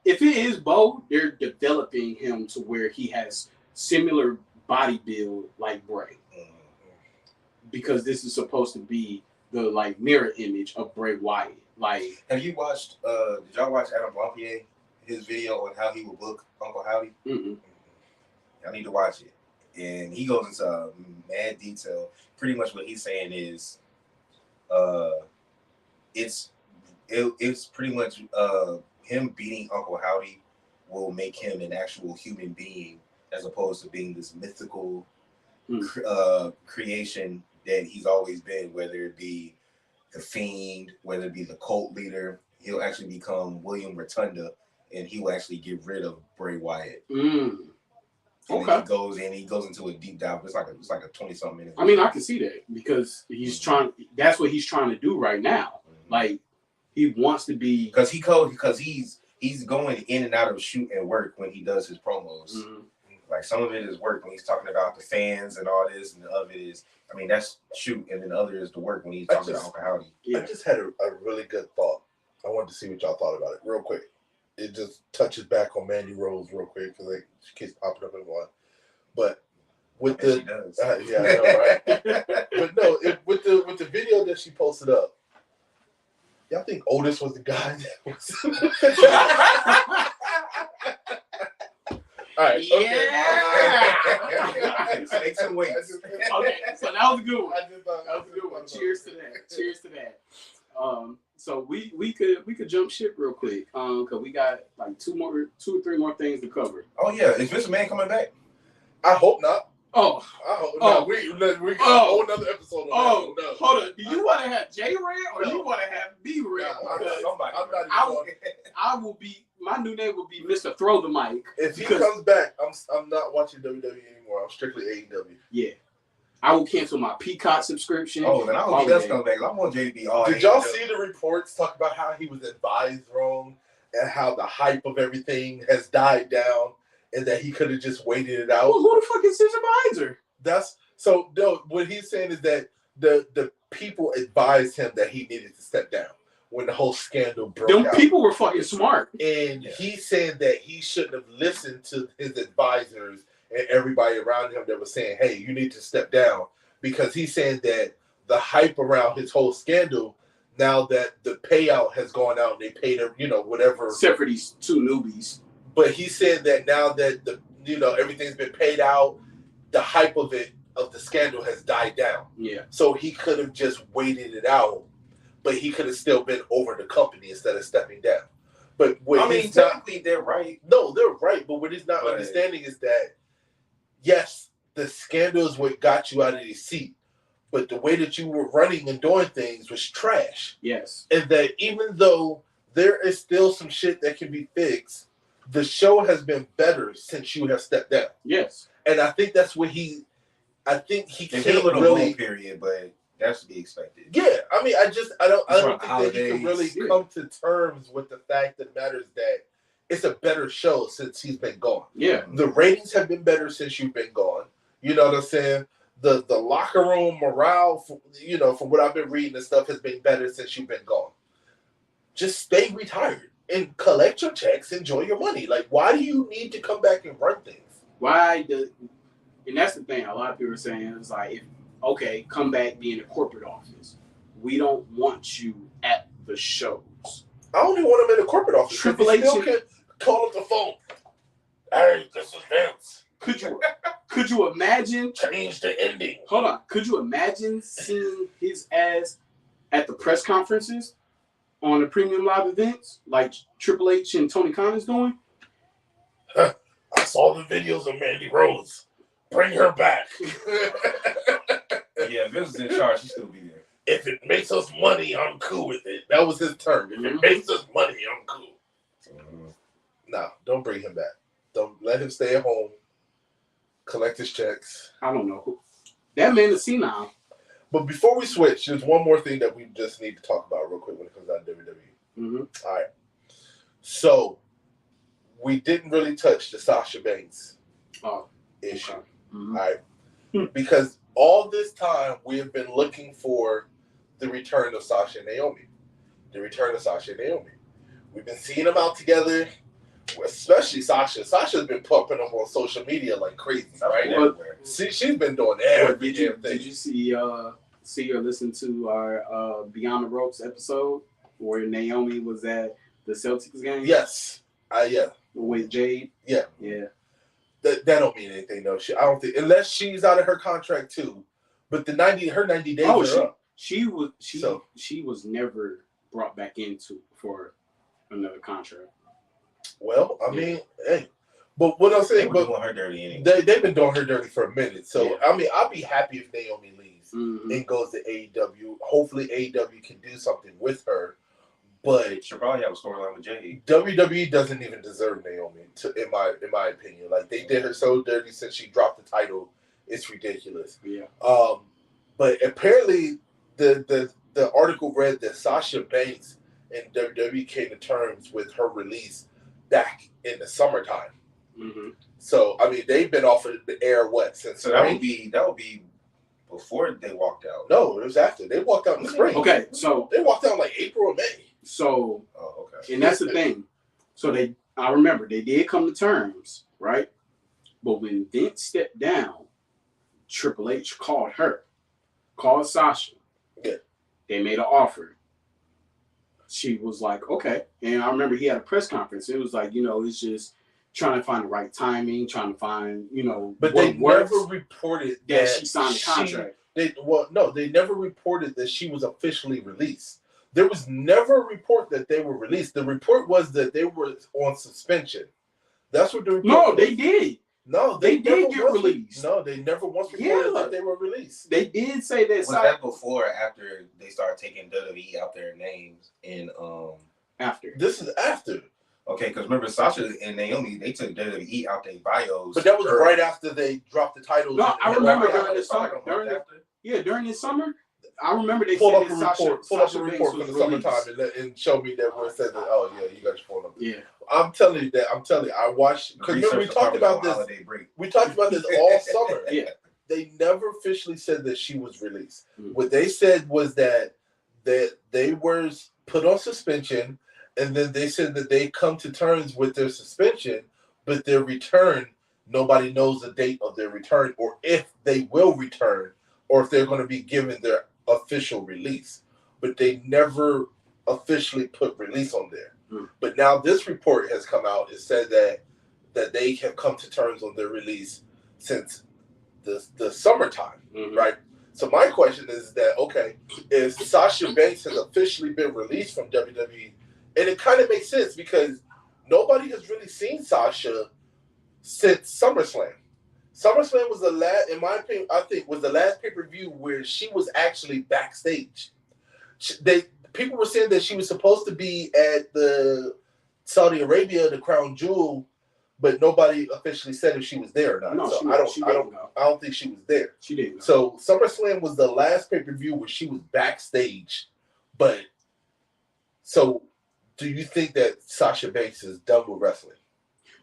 if it is Bo, they're developing him to where he has similar body build like Bray, because this is supposed to be the like mirror image of Bray Wyatt. Like, have you watched? Did y'all watch Adam Blampier, his video on how he would book Uncle Howdy? I need to watch it, and he goes into mad detail. Pretty much what he's saying is, it's pretty much him beating Uncle Howdy will make him an actual human being as opposed to being this mythical creation that he's always been, whether it be the Fiend, whether it be the cult leader. He'll actually become William Rotunda, and he will actually get rid of Bray Wyatt. Okay. He goes into a deep dive. It's like a 20-something minute. I mean, I can see that because he's trying. That's what he's trying to do right now. Like, he wants to be because he's going in and out of shoot and work when he does his promos. Like, some of it is work when he's talking about the fans and all this, and the other is, I mean, that's shoot, and then the other is the work when he's talking about Uncle Howdy. I just had a really good thought. I wanted to see what y'all thought about it real quick. It just touches back on Mandy Rose real quick because she keeps popping up in one. But with she does. Yeah, I know, right? But no, with the video that she posted up, y'all think Otis was the guy that was? All right. Yeah. Make some weight. Okay, so that was a good one. That was a good one. Cheers to that. So we could jump ship real quick. Cause we got like two or three more things to cover. Oh yeah, is Vince McMahon coming back? I hope not. Oh, I hope not. We got a whole another episode on that. Hold on. Do you want to have J Red or you want to have B Red? I will be. My new name will be Mr. Throw the Mic. If he comes back, I'm not watching WWE anymore. I'm strictly AEW. Yeah. I will cancel my Peacock subscription. Oh, then I hope he does come back. I want JD all. Did y'all see the reports talk about how he was advised wrong and how the hype of everything has died down and that he could have just waited it out? Well, who the fuck is his advisor? No, what he's saying is that the people advised him that he needed to step down. when the whole scandal broke Them out. people were fucking smart. And he's saying that he shouldn't have listened to his advisors and everybody around him that was saying, hey, you need to step down. Because he's saying that the hype around his whole scandal, now that the payout has gone out and they paid him, whatever. Except for these two newbies. But he said that now that everything's been paid out, the hype of the scandal has died down. Yeah. So he could have just waited it out, but he could have still been over the company instead of stepping down. But technically they're right. No, they're right. But what he's not understanding is that, yes, the scandal is what got you out of the seat, but the way that you were running and doing things was trash. Yes. And that even though there is still some shit that can be fixed, the show has been better since you have stepped down. Yes. And I think that's what he It's can't a little really period, but that's to be expected. Yeah, I mean, I don't think that he can really holidays. come to terms with the fact that matters that it's a better show since he's been gone. Yeah. The ratings have been better since you've been gone. You know what I'm saying? The locker room morale, from what I've been reading and stuff, has been better since you've been gone. Just stay retired and collect your checks, enjoy your money. Like, why do you need to come back and run things? And that's the thing. A lot of people are saying is like, come back, be in the corporate office. We don't want you at the shows. I don't even want him in the corporate office. Triple H still can call up the phone. Hey, this is Vince. Could you imagine? Change the ending. Hold on. Could you imagine seeing his ass at the press conferences on the premium live events like Triple H and Tony Khan is doing? I saw the videos of Mandy Rose. Bring her back. Yeah, if Vince is in charge, he'd still be there. If it makes us money, I'm cool with it. That was his term. If it makes us money, I'm cool. No, don't bring him back. Don't let him stay at home. Collect his checks. I don't know. That man is senile. But before we switch, there's one more thing that we just need to talk about real quick when it comes down to WWE. Mm-hmm. All right. So, we didn't really touch the Sasha Banks issue. Okay. Mm-hmm. All right. Because all this time, we have been looking for the return of Sasha and Naomi. The return of Sasha and Naomi. We've been seeing them out together, especially Sasha. Sasha's been pumping up on social media like crazy, right? She's been doing every damn thing. Did you see or listen to our Beyond the Ropes episode where Naomi was at the Celtics game? Yes. Yeah. With Jade? Yeah. Yeah. That don't mean anything, though. I don't think, unless she's out of her contract too. But her 90 days are up. She was never brought back into for another contract. Well, I mean, hey. But what I'm saying, doing her dirty anyway. They've been doing her dirty for a minute. So, I mean, I'll be happy if Naomi leaves and goes to AEW. Hopefully, AEW can do something with her. But she'll probably have a storyline with Jade. WWE doesn't even deserve Naomi, in my opinion. Like, they did her so dirty since she dropped the title. It's ridiculous. Yeah. But apparently, the article read that Sasha Banks and WWE came to terms with her release back in the summertime. Mm-hmm. So, I mean, they've been off of the air since so that would be before they walked out. No, it was after. They walked out in the spring. Okay, so they walked out like April or May. So, and that's the thing. So I remember they did come to terms, right? But when Vince stepped down, Triple H called Sasha. Yeah. They made an offer. She was like, okay. And I remember he had a press conference. It was like, it's just trying to find the right timing, trying to find, But they never reported that she signed the contract. They never reported that she was officially released. There was never a report that they were released. The report was that they were on suspension. That's what the report was. They did. No, they did get released. No, they never once reported that they were released. They did say that. Was that before or after they started taking WWE out their names? After. This is after. Okay, because remember Sasha and Naomi, they took WWE out their bios. But that was right after they dropped the titles. No, I remember during the summer. During the summer, I remember they pull said up that a report from the summertime and show me that where it said that. Oh yeah, you got your phone number. Yeah, I'm telling you, I watched because remember we talked about this. We talked about this all summer. Yeah, they never officially said that she was released. What they said was that that they were put on suspension, and then they said that they come to terms with their suspension, but their return, nobody knows the date of their return, or if they will return, or if they're going to be given their official release. But they never officially put release on there. But now this report has come out. It said that they have come to terms on their release since the summertime, right? So my question is that, okay, if Sasha Banks has officially been released from WWE, and it kind of makes sense because nobody has really seen Sasha since SummerSlam. SummerSlam was the last, in my opinion, I think, was the last pay-per-view where she was actually backstage. People were saying that she was supposed to be at the Saudi Arabia, the Crown Jewel, but nobody officially said if she was there or not. No, so I don't think she was there. She didn't. So SummerSlam was the last pay-per-view where she was backstage. But so do you think that Sasha Banks is done with wrestling?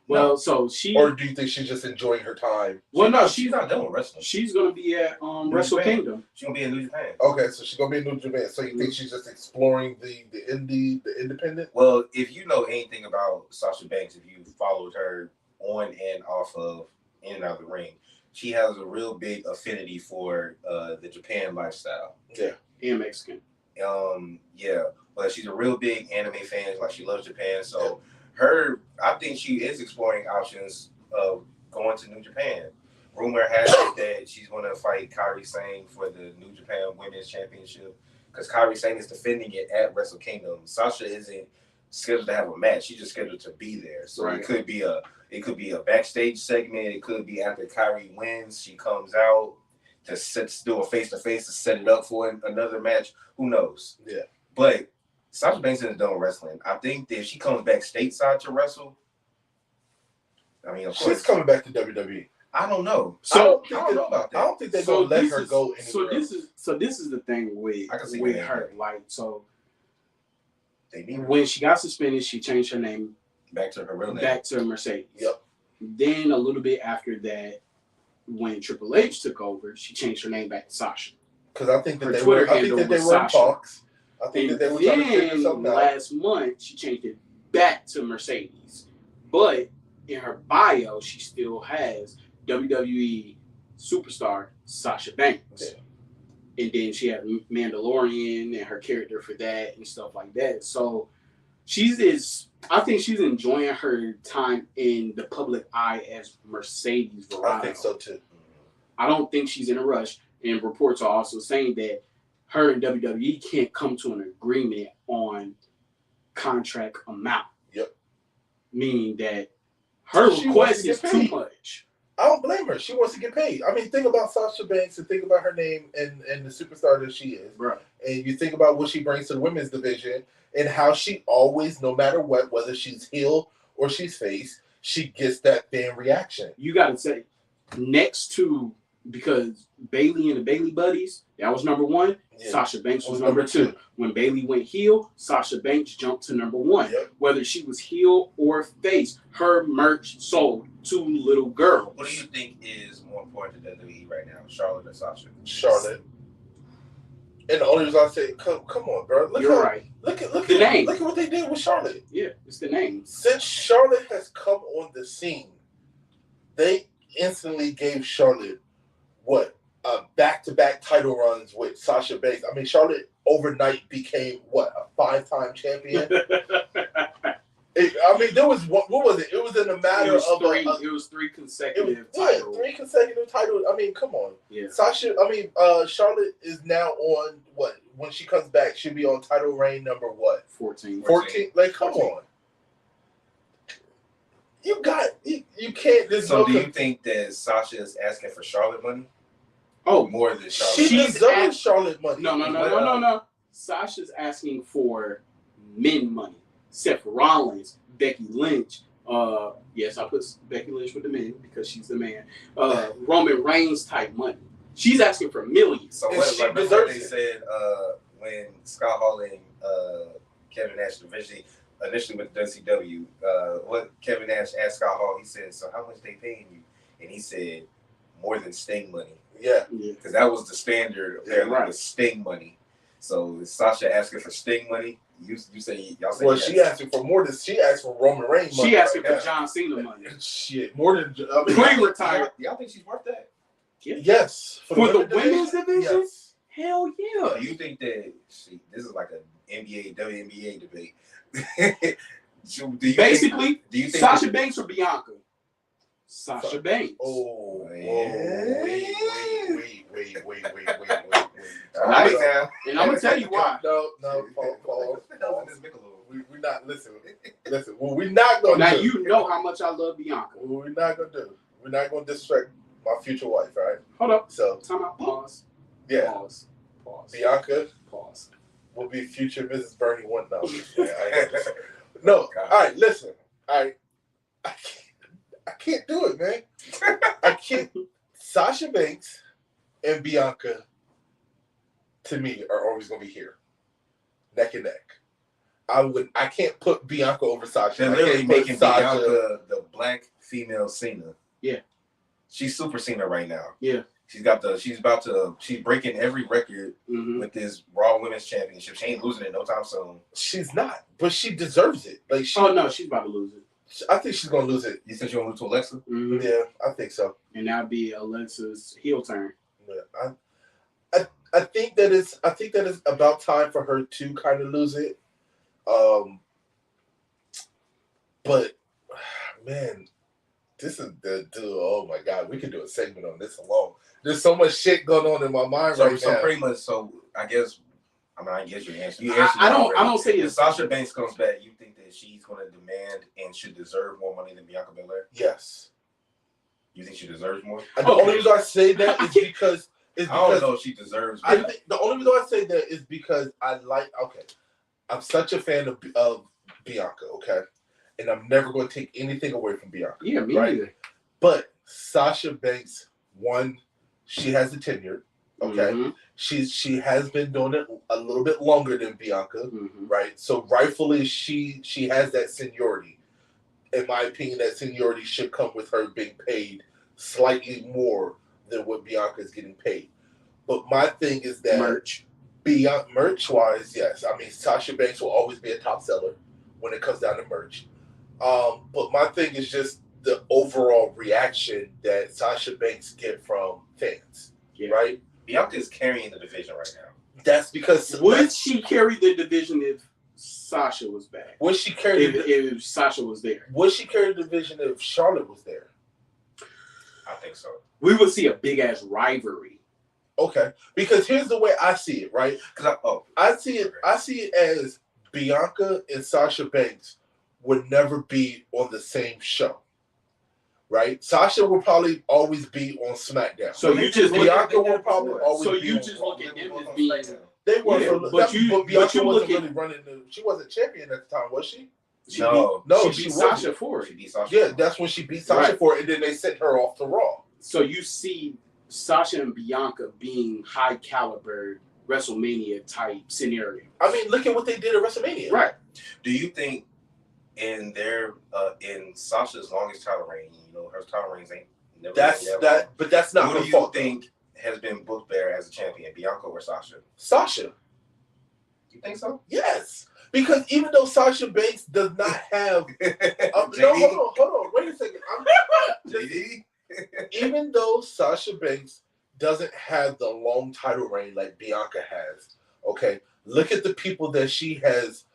Well, so she, or do you think she's just enjoying her time? Well, no, she's not done with wrestling. She's gonna be at Wrestle Kingdom. She's gonna be in New Japan. Okay, so she's gonna be in New Japan. So you think she's just exploring the independent? Well, if you know anything about Sasha Banks, if you followed her on and off of in and out of the ring, she has a real big affinity for the Japan lifestyle. Yeah, and Mexican. Yeah, but she's a real big anime fan. Like she loves Japan, so. Yeah. I think she is exploring options of going to New Japan. Rumor has it that she's going to fight Kairi Sane for the New Japan Women's Championship because Kairi Sane is defending it at Wrestle Kingdom. Sasha isn't scheduled to have a match; she's just scheduled to be there. So right. It could be a backstage segment. It could be after Kairi wins, she comes out to do a face-to-face to set it up for another match. Who knows? Yeah, but. Sasha Banks isn't done wrestling. I think that if she comes back stateside to wrestle, I mean, of course, she's coming back to WWE. I don't know. So I don't know about that. I don't think they're gonna let her go anywhere. So this is the thing with her. Like, so when she got suspended, she changed her name back to her real name, back to Mercedes. Yep. Then a little bit after that, when Triple H took over, she changed her name back to Sasha. Because I think that they were in talks. I think that they were trying to figure something out. Last month, she changed it back to Mercedes. But in her bio, she still has WWE superstar Sasha Banks. Yeah. And then she had Mandalorian and her character for that and stuff like that. So I think she's enjoying her time in the public eye as Mercedes Verato. I think so too. I don't think she's in a rush. And reports are also saying that her and WWE can't come to an agreement on contract amount. Yep. Meaning that her request is too much. I don't blame her. She wants to get paid. I mean, think about Sasha Banks and think about her name and the superstar that she is. Right. And you think about what she brings to the women's division and how she always, no matter what, whether she's heel or she's face, she gets that fan reaction. You got to say, next to, because Bayley and the Bayley Buddies, that was number one. Yeah. Sasha Banks was number two. When Bayley went heel, Sasha Banks jumped to number one. Yep. Whether she was heel or face, her merch sold to little girls. What do you think is more important to WWE right now, Charlotte or Sasha? Charlotte. And the only reason I say, come on, bro. You're right. Look at the name. Look at what they did with Charlotte. Yeah, it's the name. Since Charlotte has come on the scene, they instantly gave Charlotte back-to-back title runs with Sasha Banks. I mean, Charlotte overnight became a 5-time champion. There was what was it? It was in a matter of it was three consecutive titles. Yeah, 3 consecutive titles. I mean, come on. Yeah. Charlotte is now on what? When she comes back, she'll be on title reign number what? 14. 14. Like, come on. You can't. So, do you think that Sasha is asking for Charlotte money? Oh, more than Charlotte. She's asking Charlotte money. No. Sasha's asking for men money. Seth Rollins, Becky Lynch. Yes, I put Becky Lynch with the men because she's the man. Roman Reigns type money. She's asking for millions. So what they said when Scott Hall and Kevin Nash initially with WCW, what Kevin Nash asked Scott Hall, he said, "So how much they paying you?" And he said, "More than Sting money." Yeah, because that was the standard apparently, the Sting money. So is Sasha asking for Sting money? You say y'all say well, yes. she asking for more than she asked for Roman Reigns money. She asking right for John Cena money. Shit, more than Queen retired. Y'all think she's worth that? Yes, for the women's division. Yes. Hell yeah. Do you think that? See, this is like an NBA WNBA debate. Basically, do you think Sasha Banks or Bianca? Sasha Banks. Oh, wait. And I'm gonna tell you why. No, Paul. We're not listen. Well, we're not gonna. Now do. you know how much I love Bianca. What we're not gonna do. We're not gonna disrespect my future wife, right? Hold up. So time out. Pause. Yeah. Pause. Bianca. Pause. Will be future Mrs. Bernie one now. No. All right. Listen. All right. I can't do it, man. I can't. Sasha Banks and Bianca, to me, are always gonna be here, neck and neck. I can't put Bianca over Sasha. They're literally making Bianca the black female Cena. Yeah. She's Super Cena right now. Yeah. She's breaking every record with this Raw Women's Championship. She ain't losing it no time soon. She's not, but she deserves it. Like oh no, she's about to lose it. I think she's gonna lose it. You think she'll lose to Alexa? Mm-hmm. Yeah, I think so. And that'll be Alexa's heel turn. Yeah, I think that it's about time for her to kind of lose it. But man, this is the dude. Oh my God, we could do a segment on this alone. There's so much shit going on in my mind right now. So pretty much. So I guess your answer. I don't say if Sasha Banks comes back, you think that she's going to demand and should deserve more money than Bianca Belair? Yes. You think she deserves more? The only reason I say that is because I don't know if she deserves more. I think the only reason I say that is because I'm such a fan of Bianca, okay? And I'm never going to take anything away from Bianca. Yeah, me neither. But Sasha Banks, one, she has the tenure, okay? Mm-hmm. She has been doing it a little bit longer than Bianca, right? So rightfully, she has that seniority. In my opinion, that seniority should come with her being paid slightly more than what Bianca is getting paid. But my thing is that merch-wise, yes. I mean, Sasha Banks will always be a top seller when it comes down to merch. But my thing is just the overall reaction that Sasha Banks get from fans, right? Bianca is carrying the division right now. That's because would she carry the division if Sasha was back? Would she carry if Sasha was there? Would she carry the division if Charlotte was there? I think so. We would see a big ass rivalry. Okay, because here's the way I see it, right? I see it as Bianca and Sasha Banks would never be on the same show, right? Sasha will probably always be on SmackDown. So you just Bianca will probably always. So be you on just look at them as being. They were, Yeah, but Bianca wasn't really running. She wasn't champion at the time, was she? She beat Sasha for it. She beat Sasha. Yeah, that's when she beat Sasha for it, and then they sent her off to Raw. So you see Sasha and Bianca being high caliber WrestleMania type scenario. I mean, look at what they did at WrestleMania. Right. Do you think in Sasha's longest title reign, her title reigns ain't never but that's not her fault. Who do you think has been booked better as a champion, Bianca or Sasha? Sasha. You think so? Yes. Because even though Sasha Banks does not have no, hold on, wait a second. Even though Sasha Banks doesn't have the long title reign like Bianca has, okay, look at the people that she has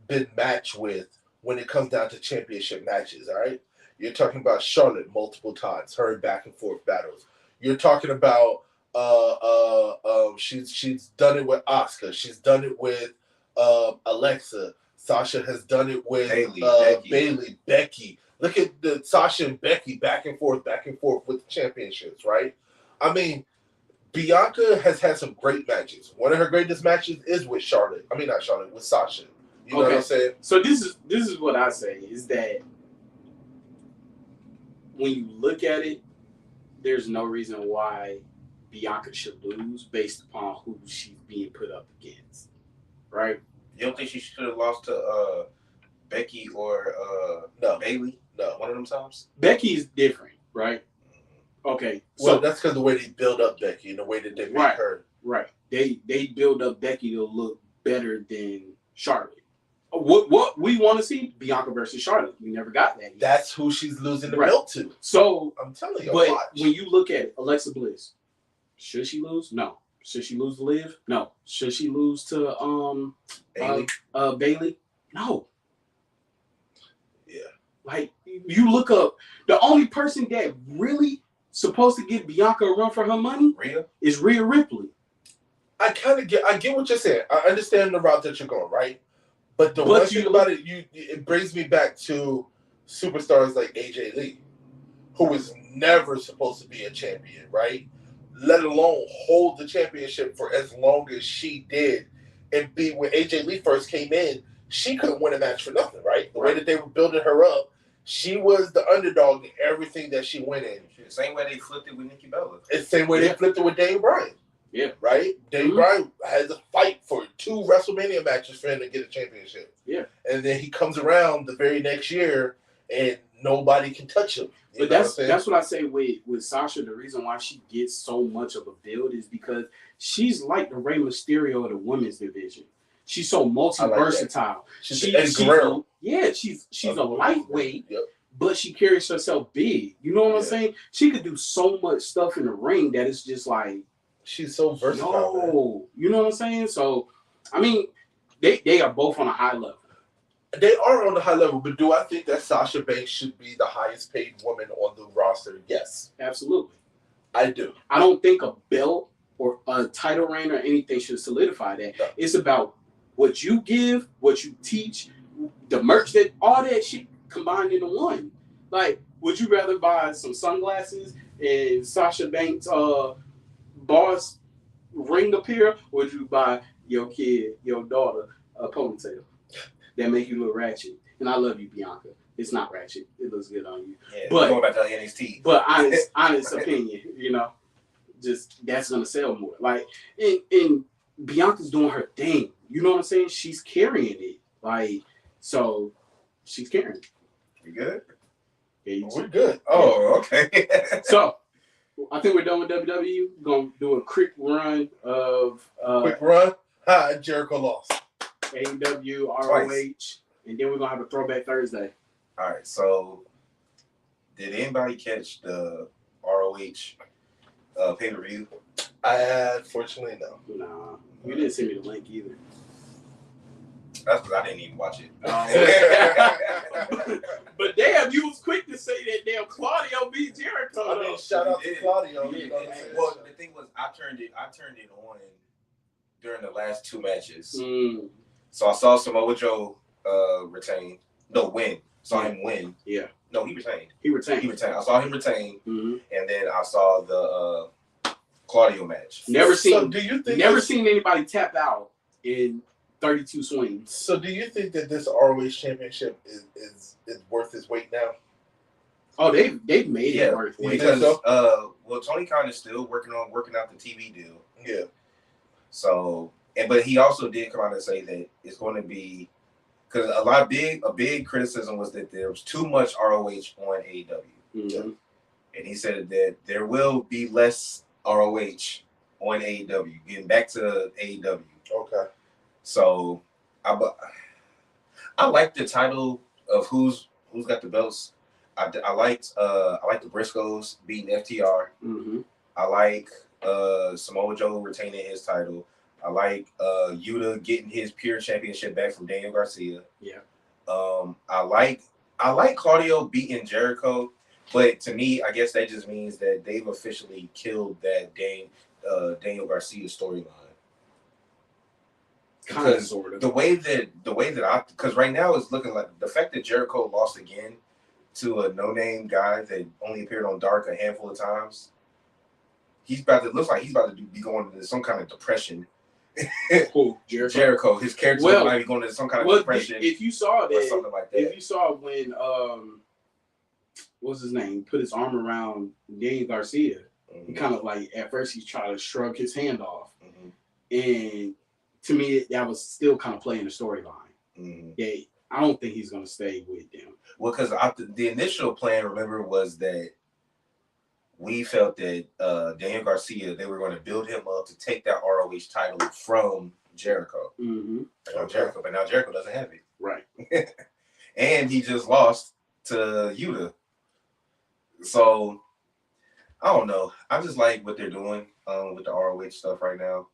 been matched with when it comes down to championship matches, all right? You're talking about Charlotte multiple times, her back and forth battles. You're talking about she's done it with Asuka. She's done it with Alexa. Sasha has done it with Bayley, Becky. Look at the Sasha and Becky back and forth with the championships, right? I mean, Bianca has had some great matches. One of her greatest matches is with Charlotte. I mean, not Charlotte, with Sasha. You know what I'm saying? So this is what I say is that when you look at it, there's no reason why Bianca should lose based upon who she's being put up against, right? You don't think she should have lost to Becky or Bayley? No, one of them times. Becky's different, right? Okay, well, that's because the way they build up Becky and the way that they make her. Right. they build up Becky to look better than Charlotte. What we want to see, Bianca versus Charlotte. We never got that yet. That's who she's losing the belt to. So I'm telling you, but watch. when you look at it, Alexa Bliss, should she lose? No. Should she lose to Liv? No. Should she lose to Bailey? No. Yeah. Like you look up, the only person that really supposed to give Bianca a run for her money is Rhea Ripley. I get what you're saying. I understand the route that you're going, right? But the one thing about it brings me back to superstars like AJ Lee, who was never supposed to be a champion, right? Let alone hold the championship for as long as she did. And when AJ Lee first came in, she couldn't win a match for nothing, right? The way that they were building her up, she was the underdog in everything that she went in. Same way they flipped it with Nikki Bella. It's the same way they flipped it with Daniel Bryan. Yeah. Right? Daniel Bryan has a fight for 2 WrestleMania matches for him to get a championship. Yeah. And then he comes around the very next year and nobody can touch him. But that's what I say with Sasha. The reason why she gets so much of a build is because she's like the Rey Mysterio of the women's division. She's so multi-versatile. She's a lightweight, but she carries herself big. You know what I'm saying? She could do so much stuff in the ring that it's just like she's so versatile. You know what I'm saying? So, I mean, they are both on a high level. They are on a high level, but do I think that Sasha Banks should be the highest paid woman on the roster? Yes. Absolutely. I do. I don't think a belt or a title reign or anything should solidify that. No. It's about what you give, what you teach, the merch, that all that shit combined into one. Like, would you rather buy some sunglasses and Sasha Banks' boss ring appear, or would you buy your kid, your daughter, a ponytail that make you look ratchet? And I love you, Bianca. It's not ratchet. It looks good on you. Yeah, but going back to NXT. But honest opinion, you know, just that's gonna sell more. Like, and Bianca's doing her thing. You know what I'm saying? She's carrying it. Like, so she's carrying it. We good? Yeah, we're good. Oh, okay. So I think we're done with WWE. We're gonna do a quick run of Jericho lost. AEW, ROH, and then we're gonna have a throwback Thursday. All right. So, did anybody catch the ROH pay-per-view? Unfortunately, no. Nah, you didn't send me the link either. That's because I didn't even watch it. But damn, you was quick to say that damn Claudio beat Jericho. I mean, shout out to Claudio. Yeah. Well, the thing was, I turned it on during the last 2 matches. So I saw Samoa Joe win. Saw him win. Yeah. No, he retained. He retained. I saw him retain, and then I saw the Claudio match. Never seen. So do you think seen anybody tap out in 32 swings? So do you think that this ROH championship is worth its weight now? Oh, they've made it worth it. Because Tony Khan is still working out the TV deal. Yeah. So, but he also did come out and say that it's going to be, because a big criticism was that there was too much ROH on AEW. And he said that there will be less ROH on AEW, getting back to AEW. Okay. So I like the title of who's got the belts. I liked the Briscoes beating FTR. I like Samoa Joe retaining his title. I like Yuta getting his pure championship back from Daniel Garcia. Yeah. I like Claudio beating Jericho, but to me, I guess that just means that they've officially killed that Daniel Garcia storyline. Because sort of. the way that because right now it's looking like the fact that Jericho lost again to a no-name guy that only appeared on Dark a handful of times. Looks like he's about to be going into some kind of depression. Who? Jericho. His character might be going into some kind of depression. If you saw that, or something like that. If you saw when what's his name, put his arm around Daniel Garcia, he kind of like at first he tried to shrug his hand off, and to me that was still kind of playing the storyline. Yeah, I don't think he's gonna stay with them. Well, because the initial plan, remember, was that we felt that Daniel Garcia, they were going to build him up to take that ROH title from Jericho. Mm-hmm. Jericho, but now Jericho doesn't have it. Right. And he just lost to Yuta. So I don't know. I just like what they're doing with the ROH stuff right now.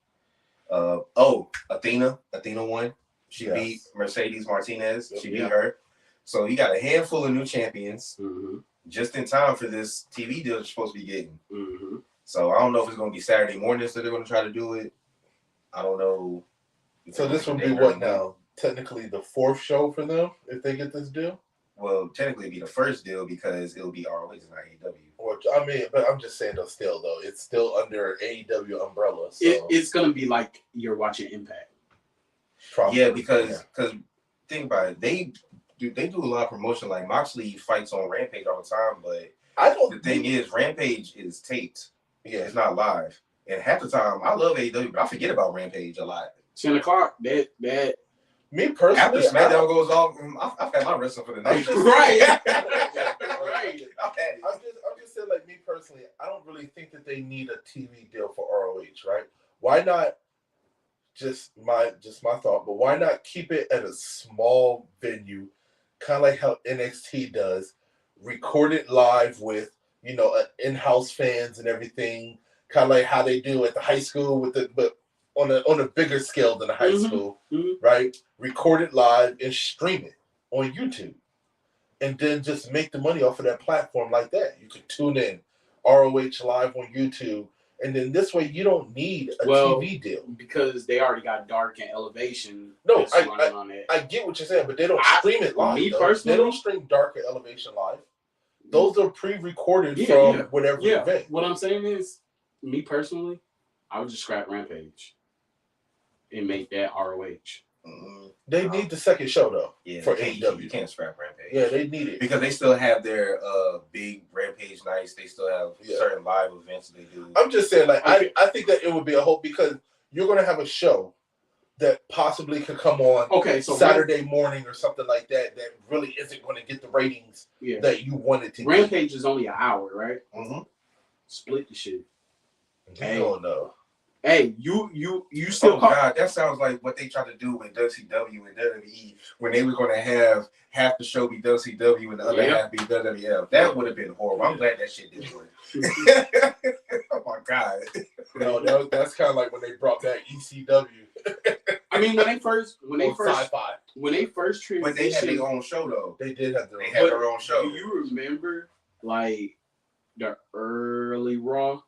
Athena won. She beat Mercedes Martinez. She beat her. So you got a handful of new champions just in time for this TV deal you're supposed to be getting. So I don't know if it's going to be Saturday mornings that they're going to try to do it. I don't know. So this would be what now? Technically the fourth show for them if they get this deal? Well, technically it'd be the first deal because it'll be ROH and not AEW. Which, I mean, but I'm just saying though, it's still under AEW umbrella. So. It's gonna be like you're watching Impact. Probably. Yeah, because think about it, they do a lot of promotion. Like Moxley fights on Rampage all the time, but the thing is, Rampage is taped. Yeah, it's not live. And half the time, I love AEW, but I forget about Rampage a lot. 10 o'clock. That. Me personally, after SmackDown goes off, I've had my wrestling for the night. Right. Right. I'm just saying, like me personally, I don't really think that they need a TV deal for ROH, right? Why not? Just my thought, but why not keep it at a small venue, kind of like how NXT does, record it live with in-house fans and everything, kind of like how they do at the high school but on a bigger scale than a high school, right? Record it live and stream it on YouTube, and then just make the money off of that platform like that. You could tune in ROH live on YouTube. And then this way, you don't need a TV deal because they already got Dark and Elevation. No, I get what you're saying, but they don't stream it live. Me personally, they don't stream Dark and Elevation live. Those are pre-recorded from whatever event. What I'm saying is, me personally, I would just scrap Rampage and make that ROH. They need the second show though for AEW. You can't scrap Rampage. Yeah, they need it because they still have their big Rampage nights. They still have certain live events they do. I'm just saying, like I think that it would be a hope because you're gonna have a show that possibly could come on Saturday morning or something like that really isn't going to get the ratings that you wanted to. Rampage is only an hour, right? Split the shit. I don't know. Hey, you still God, that sounds like what they tried to do with WCW and WWE when they were going to have half the show be WCW and the other half be WWF. That would have been horrible. I'm glad that shit didn't work. Oh my God. No, that's kind of like when they brought back ECW. I mean, when they first sci-fi. When they first transitioned, but they had their own show though. They did have their own show. Do you remember like the early Raw?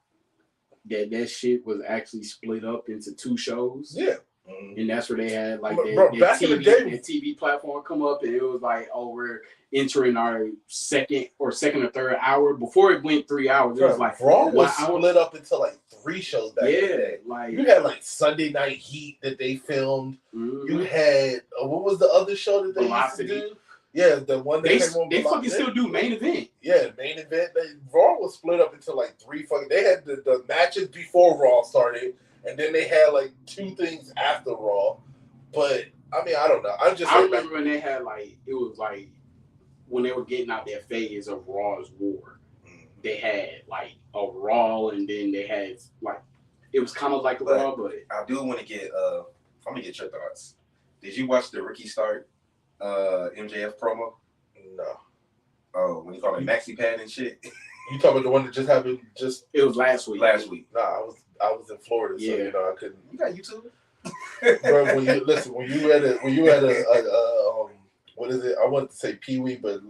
That shit was actually split up into two shows. Yeah. And that's where they had like back in the day, the TV platform come up, and it was like, oh, we're entering our second or third hour. Before it went 3 hours, it was like Raw was split up into like 3 shows back in the day. Like you had like Sunday Night Heat that they filmed. You had what was the other show that they used to do? Yeah, the one that came on. They fucking still do main event. Yeah, main event. Raw was split up into like 3 fucking. They had the matches before Raw started, and then they had like 2 things after Raw. But I mean, I don't know. I remember when they had like it was like when they were getting out their phase of Raw's War. They had like a Raw, and then they had like it was kind of like a Raw, but I do want to get. I'm gonna get your thoughts. Did you watch the Ricky Stark? MJF promo? No. Oh, when you call it maxi pad and shit. You talking about the one that just happened? It was last week. Nah, I was in Florida, so I couldn't. You got YouTube. Bro, when you had a what is it? I wanted to say Pee-wee, but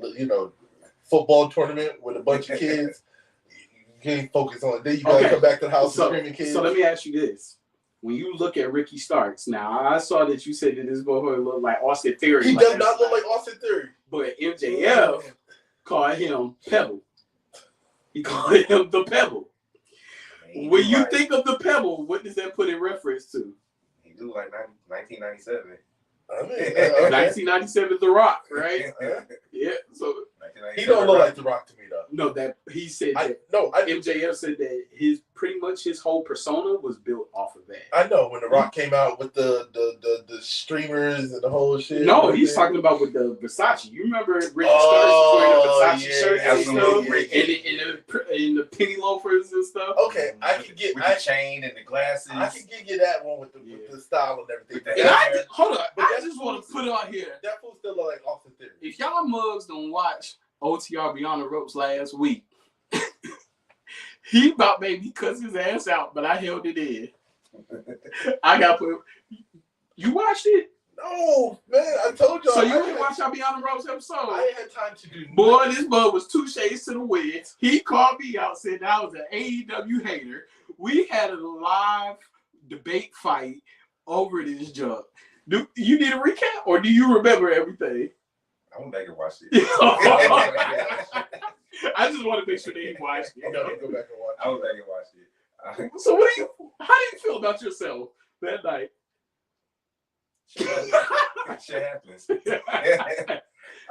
football tournament with a bunch of kids. You can't focus on it. Then you gotta come back to the house and screaming kids. So let me ask you this. When you look at Ricky Starks, now I saw that you said that this boy looked like Austin Theory. He does not look like Austin Theory. But MJF called him Pebble. He called him the Pebble. When you think of the Pebble, what does that put in reference to? He do like 1997. I mean, 1997 The Rock, right? Yeah. So he don't look like The Rock to me, though. No, that he said MJF said that his whole persona was built off of that. I know when The Rock came out with the the streamers and the whole shit. No, he's talking about with the Versace. You remember Ricky Starks wearing the Versace shirt and stuff, and the penny loafers and stuff. Okay, I can get with the chain and the glasses. I can get that one with the style and everything. And hold on, I just want to put it out here. That fool still look like Austin Theory. If y'all mugs don't watch OTR Beyond the Ropes last week, he about made me cuss his ass out, but I held it in. I got put. You watched it? No, man. I told y'all. So you didn't watch our Beyond the Ropes episode? I ain't had time to do. Boy, this bug was 2 shades to the wind. He called me out, said I was an AEW hater. We had a live debate fight over this junk. Do you need a recap, or do you remember everything? I went back and watched it. I just want to make sure they watched it. I'm gonna go back and watch it. I went back and watched it. So how do you feel about yourself that night? Shit happens. I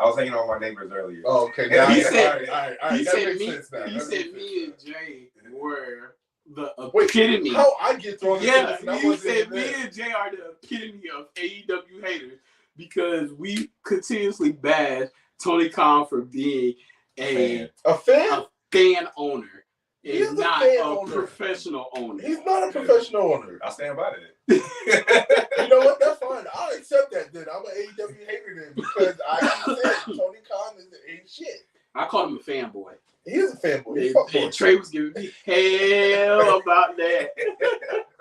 was hanging out with my neighbors earlier. Oh, okay. Now, He said, he said me and Jay were the epitome. How I get thrown? Yeah, you said me and Jay are the epitome of AEW haters because we continuously bash Tony Khan for being a fan owner. He's not a professional owner. He's not a professional owner. I stand by that. You know what? That's fine. I'll accept that then. I'm an AEW hater then because I said Tony Khan ain't shit. I call him a fanboy. He is a fanboy. And Trey was giving me hell about that.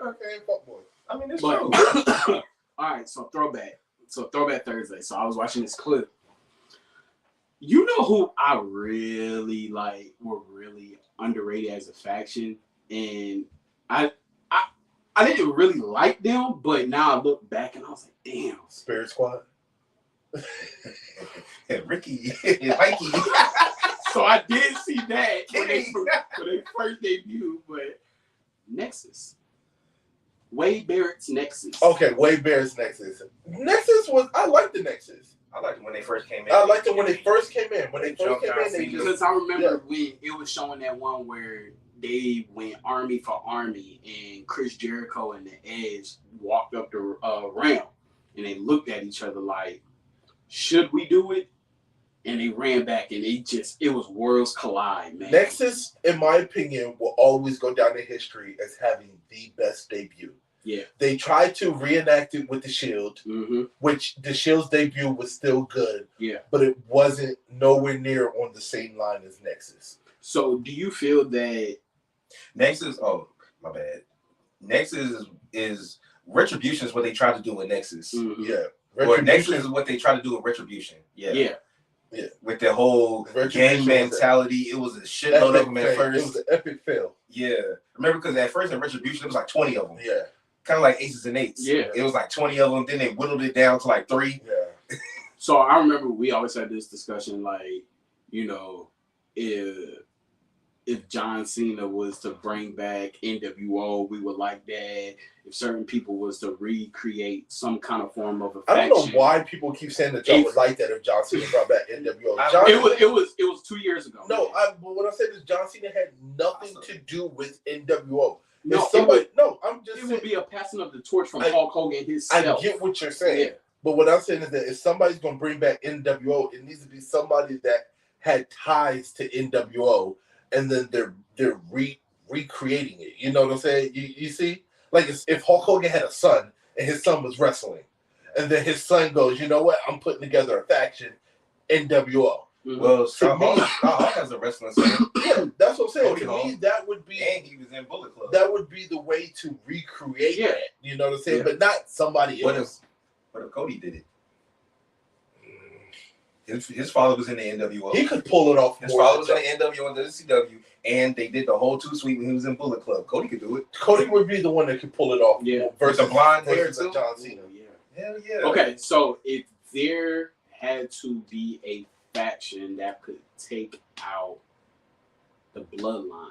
Okay, fuckboy. I mean, it's true. All right, so throwback. Throwback Thursday. So I was watching this clip. You know who I really like were really underrated as a faction, and I didn't really like them, but now I look back and I was like, damn. Spirit Squad. Ricky and Mikey. So I did see that when they first debuted, but Nexus. Wade Barrett's Nexus. Okay, Wade Barrett's Nexus. I liked the Nexus. I liked it when they first came in. I liked it when they first came in. Because I remember when it was showing that one where they went army for army and Chris Jericho and the Edge walked up the ramp and they looked at each other like, should we do it? And they ran back and it was worlds collide, man. Nexus, in my opinion, will always go down in history as having the best debut. Yeah. They tried to reenact it with the Shield, which the Shield's debut was still good. Yeah. But it wasn't nowhere near on the same line as Nexus. So do you feel that Nexus, oh, my bad. Nexus is Retribution is what they tried to do with Nexus. Yeah. Or Nexus is what they tried to do with Retribution. Yeah. With the whole gang mentality, it was a shitload of them at first. It was an epic fail. Yeah. Remember, because at first in Retribution, it was like 20 of them. Yeah. Kind of like Aces and Eights. Yeah. It was like 20 of them, then they whittled it down to like 3. Yeah. So I remember we always had this discussion, like, you know, if John Cena was to bring back NWO, we would like that. If certain people was to recreate some kind of form of a faction. I don't know why people keep saying that y'all would like that if John Cena brought back NWO. It was 2 years ago. No, but what I said is John Cena had nothing to do with NWO. No, I'm just saying, would be a passing of the torch from Hulk Hogan himself. I get what you're saying. Yeah. But what I'm saying is that if somebody's going to bring back NWO, it needs to be somebody that had ties to NWO, and then they're recreating it. You know what I'm saying? You see? Like if Hulk Hogan had a son, and his son was wrestling, and then his son goes, you know what? I'm putting together a faction, NWO. Well, Hulk has a wrestling son. Yeah, that's what I'm saying. To me, that would be, and he was in Bullet Club. That would be the way to recreate that. You know what I'm saying? Yeah. But not somebody else. What if Cody did it? His father was in the NWO. He could pull it off. His father was in the NWO and the CW, and they did the whole 2 Sweet when he was in Bullet Club. Cody could do it. Cody would be the one that could pull it off. Yeah, versus the blonde hair too. John Cena. Hell yeah. Okay, so if there had to be a faction that could take out the bloodline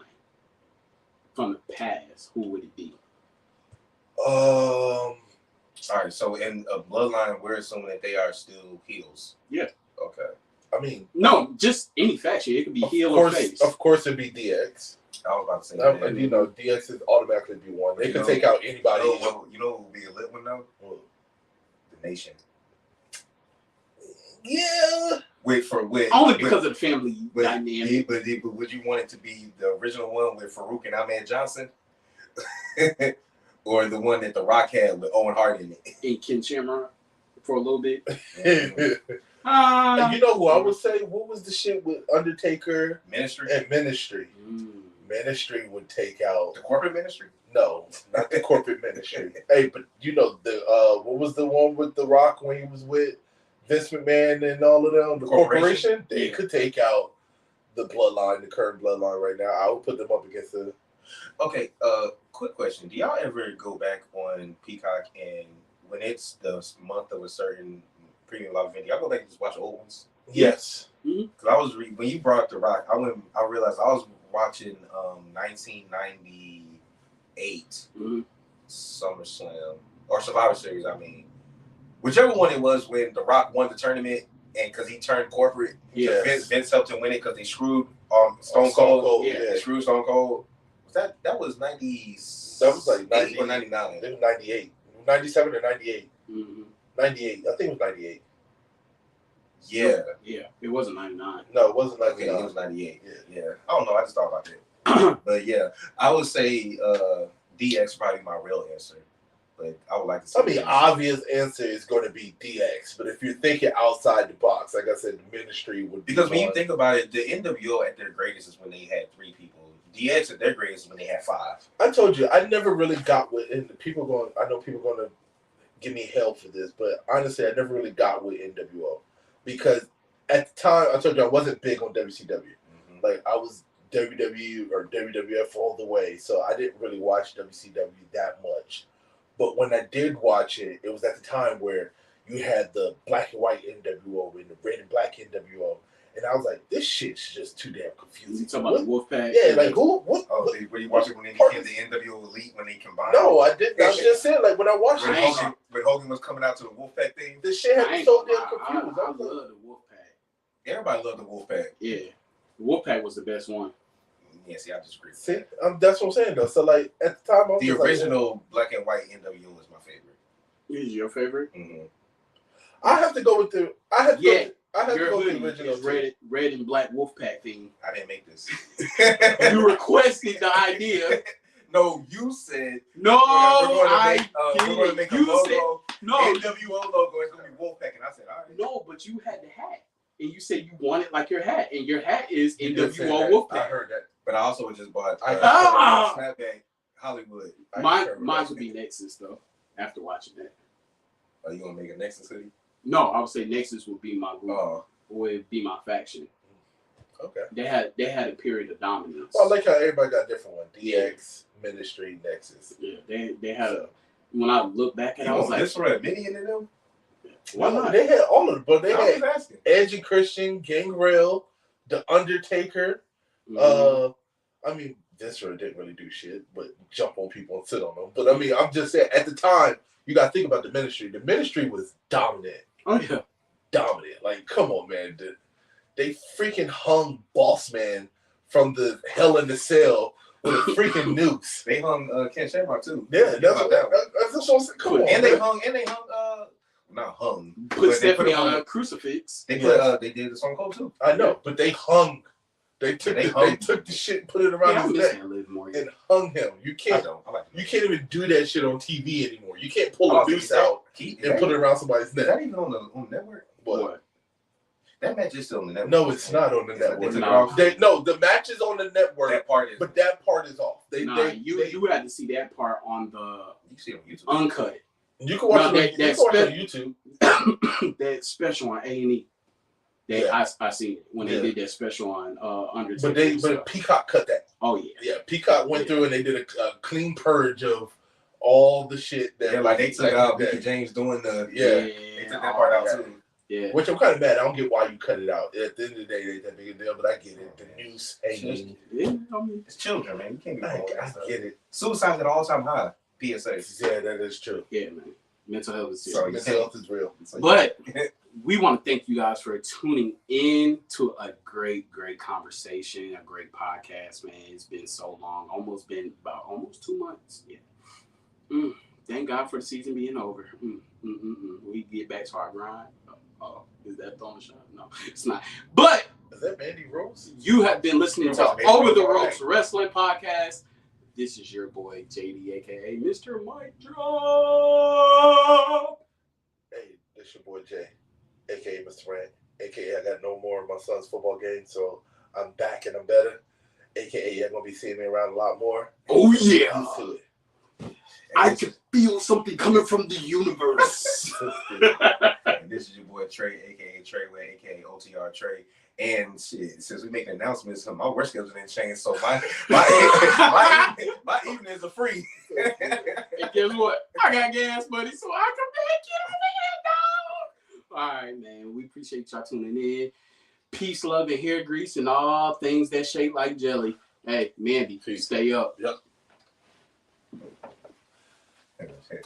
from the past, who would it be? All right, so in a bloodline, we're assuming that they are still heels. Yeah. Okay. I mean, no, just any faction. It could be heel or face. Of course, it'd be DX. I was about to say that. You know, DX is automatically be one. They could take out anybody. You know who would be a lit one though? Nation. Yeah. Only because of the family dynamic. But would you want it to be the original one with Farouk and Ahmed Johnson? Or the one that The Rock had with Owen Hart in it? And Ken Shamrock for a little bit. You know who I would say? What was the shit with Undertaker? Ministry? And Ministry. Ministry would take out... The corporate ministry? No, not the corporate ministry. Hey, but you know, what was the one with The Rock when he was with Vince McMahon and all of them? The corporation? They could take out the bloodline, the current bloodline right now. I would put them up against the... Okay, quick question. Do y'all ever go back on Peacock and when it's the month of a certain premium live event, y'all go back and just watch old ones? Yes. Because I was when you brought up The Rock, I realized I was watching 1998 SummerSlam or Survivor Series. I mean, whichever one it was when The Rock won the tournament, and because he turned corporate, Vince helped him win it because they screwed Stone Cold. They screwed Stone Cold. That was 90. That was like 90 or 99. It was 98, 97 or 98. 98. I think it was 98. Yeah. It wasn't 99. No, it wasn't 99. Okay, it was 98. Yeah. I don't know. I just thought about that. But yeah, I would say DX probably my real answer. But I would like to say. I mean, obvious answer is going to be DX. But if you're thinking outside the box, like I said, the Ministry would be. Because when you think about it, the NWO at their greatest is when they had 3 people. DX at their greatest is when they had 5. I told you, I never really got with, and I know people going to give me hell for this, but honestly, I never really got with NWO. Because at the time, I told you I wasn't big on WCW. Like, I was WWE or WWF all the way, so I didn't really watch WCW that much. But when I did watch it, it was at the time where you had the black and white NWO and the red and black NWO. And I was like, this shit's just too damn confusing. You talking about the Wolfpack? Yeah, like who? What? Oh, were you watching when they became the NWO Elite when they combined? No, I didn't. I was just saying, like, when I watched it. When Hogan was coming out to the Wolfpack thing. This shit had me so damn confused. I love the Wolfpack. Everybody loved the Wolfpack. Yeah. The Wolfpack was the best one. Yeah, see, I disagree. See, that's what I'm saying, though. So, like, at the time, I was the original black and white NWO is my favorite. Is your favorite? I have to go with the. I have to go with the original. Red and black Wolfpack thing. I didn't make this. You requested the idea. No, you said. No, we're going to make a logo. Said, no, NWO logo. It's going to be Wolfpack, and I said, all right. No, but you had the hat, and you said you wanted like your hat, and your hat is NWO Wolfpack. I heard that, but I also just bought Snapback Hollywood. Mine would be Nexus though. After watching that. Are you gonna make a Nexus hoodie? No, I would say Nexus would be my group. Would be my faction. Okay. They had a period of dominance. Well, I like how everybody got a different one. DX, Ministry, Nexus. Yeah, they had when I look back at it, I was like, this for a million in them? Why not? They had all of them, but they had asking. Edge and Christian, Gangrel, The Undertaker. I mean, Viscera didn't really do shit, but jump on people and sit on them. But I mean, I'm just saying, at the time, you got to think about the Ministry. The Ministry was dominant. Oh yeah, dominant. Like, come on, man. They freaking hung Boss Man from the Hell in the Cell with a freaking noose. They hung Ken Shamrock too. Yeah, that's what I'm saying. Come on, and they hung. Not hung. Put Stephanie on a crucifix. They put. They did the Stone Cold too. I know, but they hung. They took the shit and put it around his neck and hung him. You can't. You can't even do that shit on TV anymore. You can't pull a noose out and put it around somebody's neck. Is that even on the network? What? That match is still on the network. No, it's not on the network. No, the match is on the network. That part is. But that part is off. You had to see that part on the. You see it on YouTube. Uncut. You can watch it on YouTube. That special on A&E. I seen it when they did that special on Undertaker. But Peacock cut that. Oh yeah. Yeah, Peacock went through and they did a clean purge of all the shit that. Yeah, like they took out Mickey James doing the. They took that part out too. Yeah. Which I'm kind of mad. I don't get why you cut it out. At the end of the day, it ain't that big a deal, but I get it. The noose hanging. Yeah, I mean, it's children, man. You can't be going I get it. Suicide's at an all-time high. PSA. Yeah, that is true. Yeah, man. Mental health is serious. Mental health is real. But we want to thank you guys for tuning in to a great conversation, a great podcast, man. It's been so long. Almost 2 months. Yeah. Thank God for the season being over. We get back to our grind. Oh, is that throwing a shot? No, it's not. But is that Mandy Rose? You have been listening to Over the Ropes Wrestling Podcast. This is your boy JD, aka Mr. Mike Drop. Hey, this your boy Jay, aka Mr. Rant, aka I got no more of my son's football games, so I'm back and I'm better. AKA you're gonna be seeing me around a lot more. Oh yeah. I can feel something coming from the universe. And this is your boy Trey, aka Treyway, aka OTR Trey. And shit, since we make announcements, my work schedule didn't change, so my evenings are free. And guess what? I got gas money, so I can make it over here, dog. All right, man. We appreciate y'all tuning in. Peace, love, and hair grease, and all things that shape like jelly. Hey, Mandy, please stay up. Yep.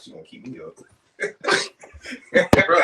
She gonna keep me up. Bro.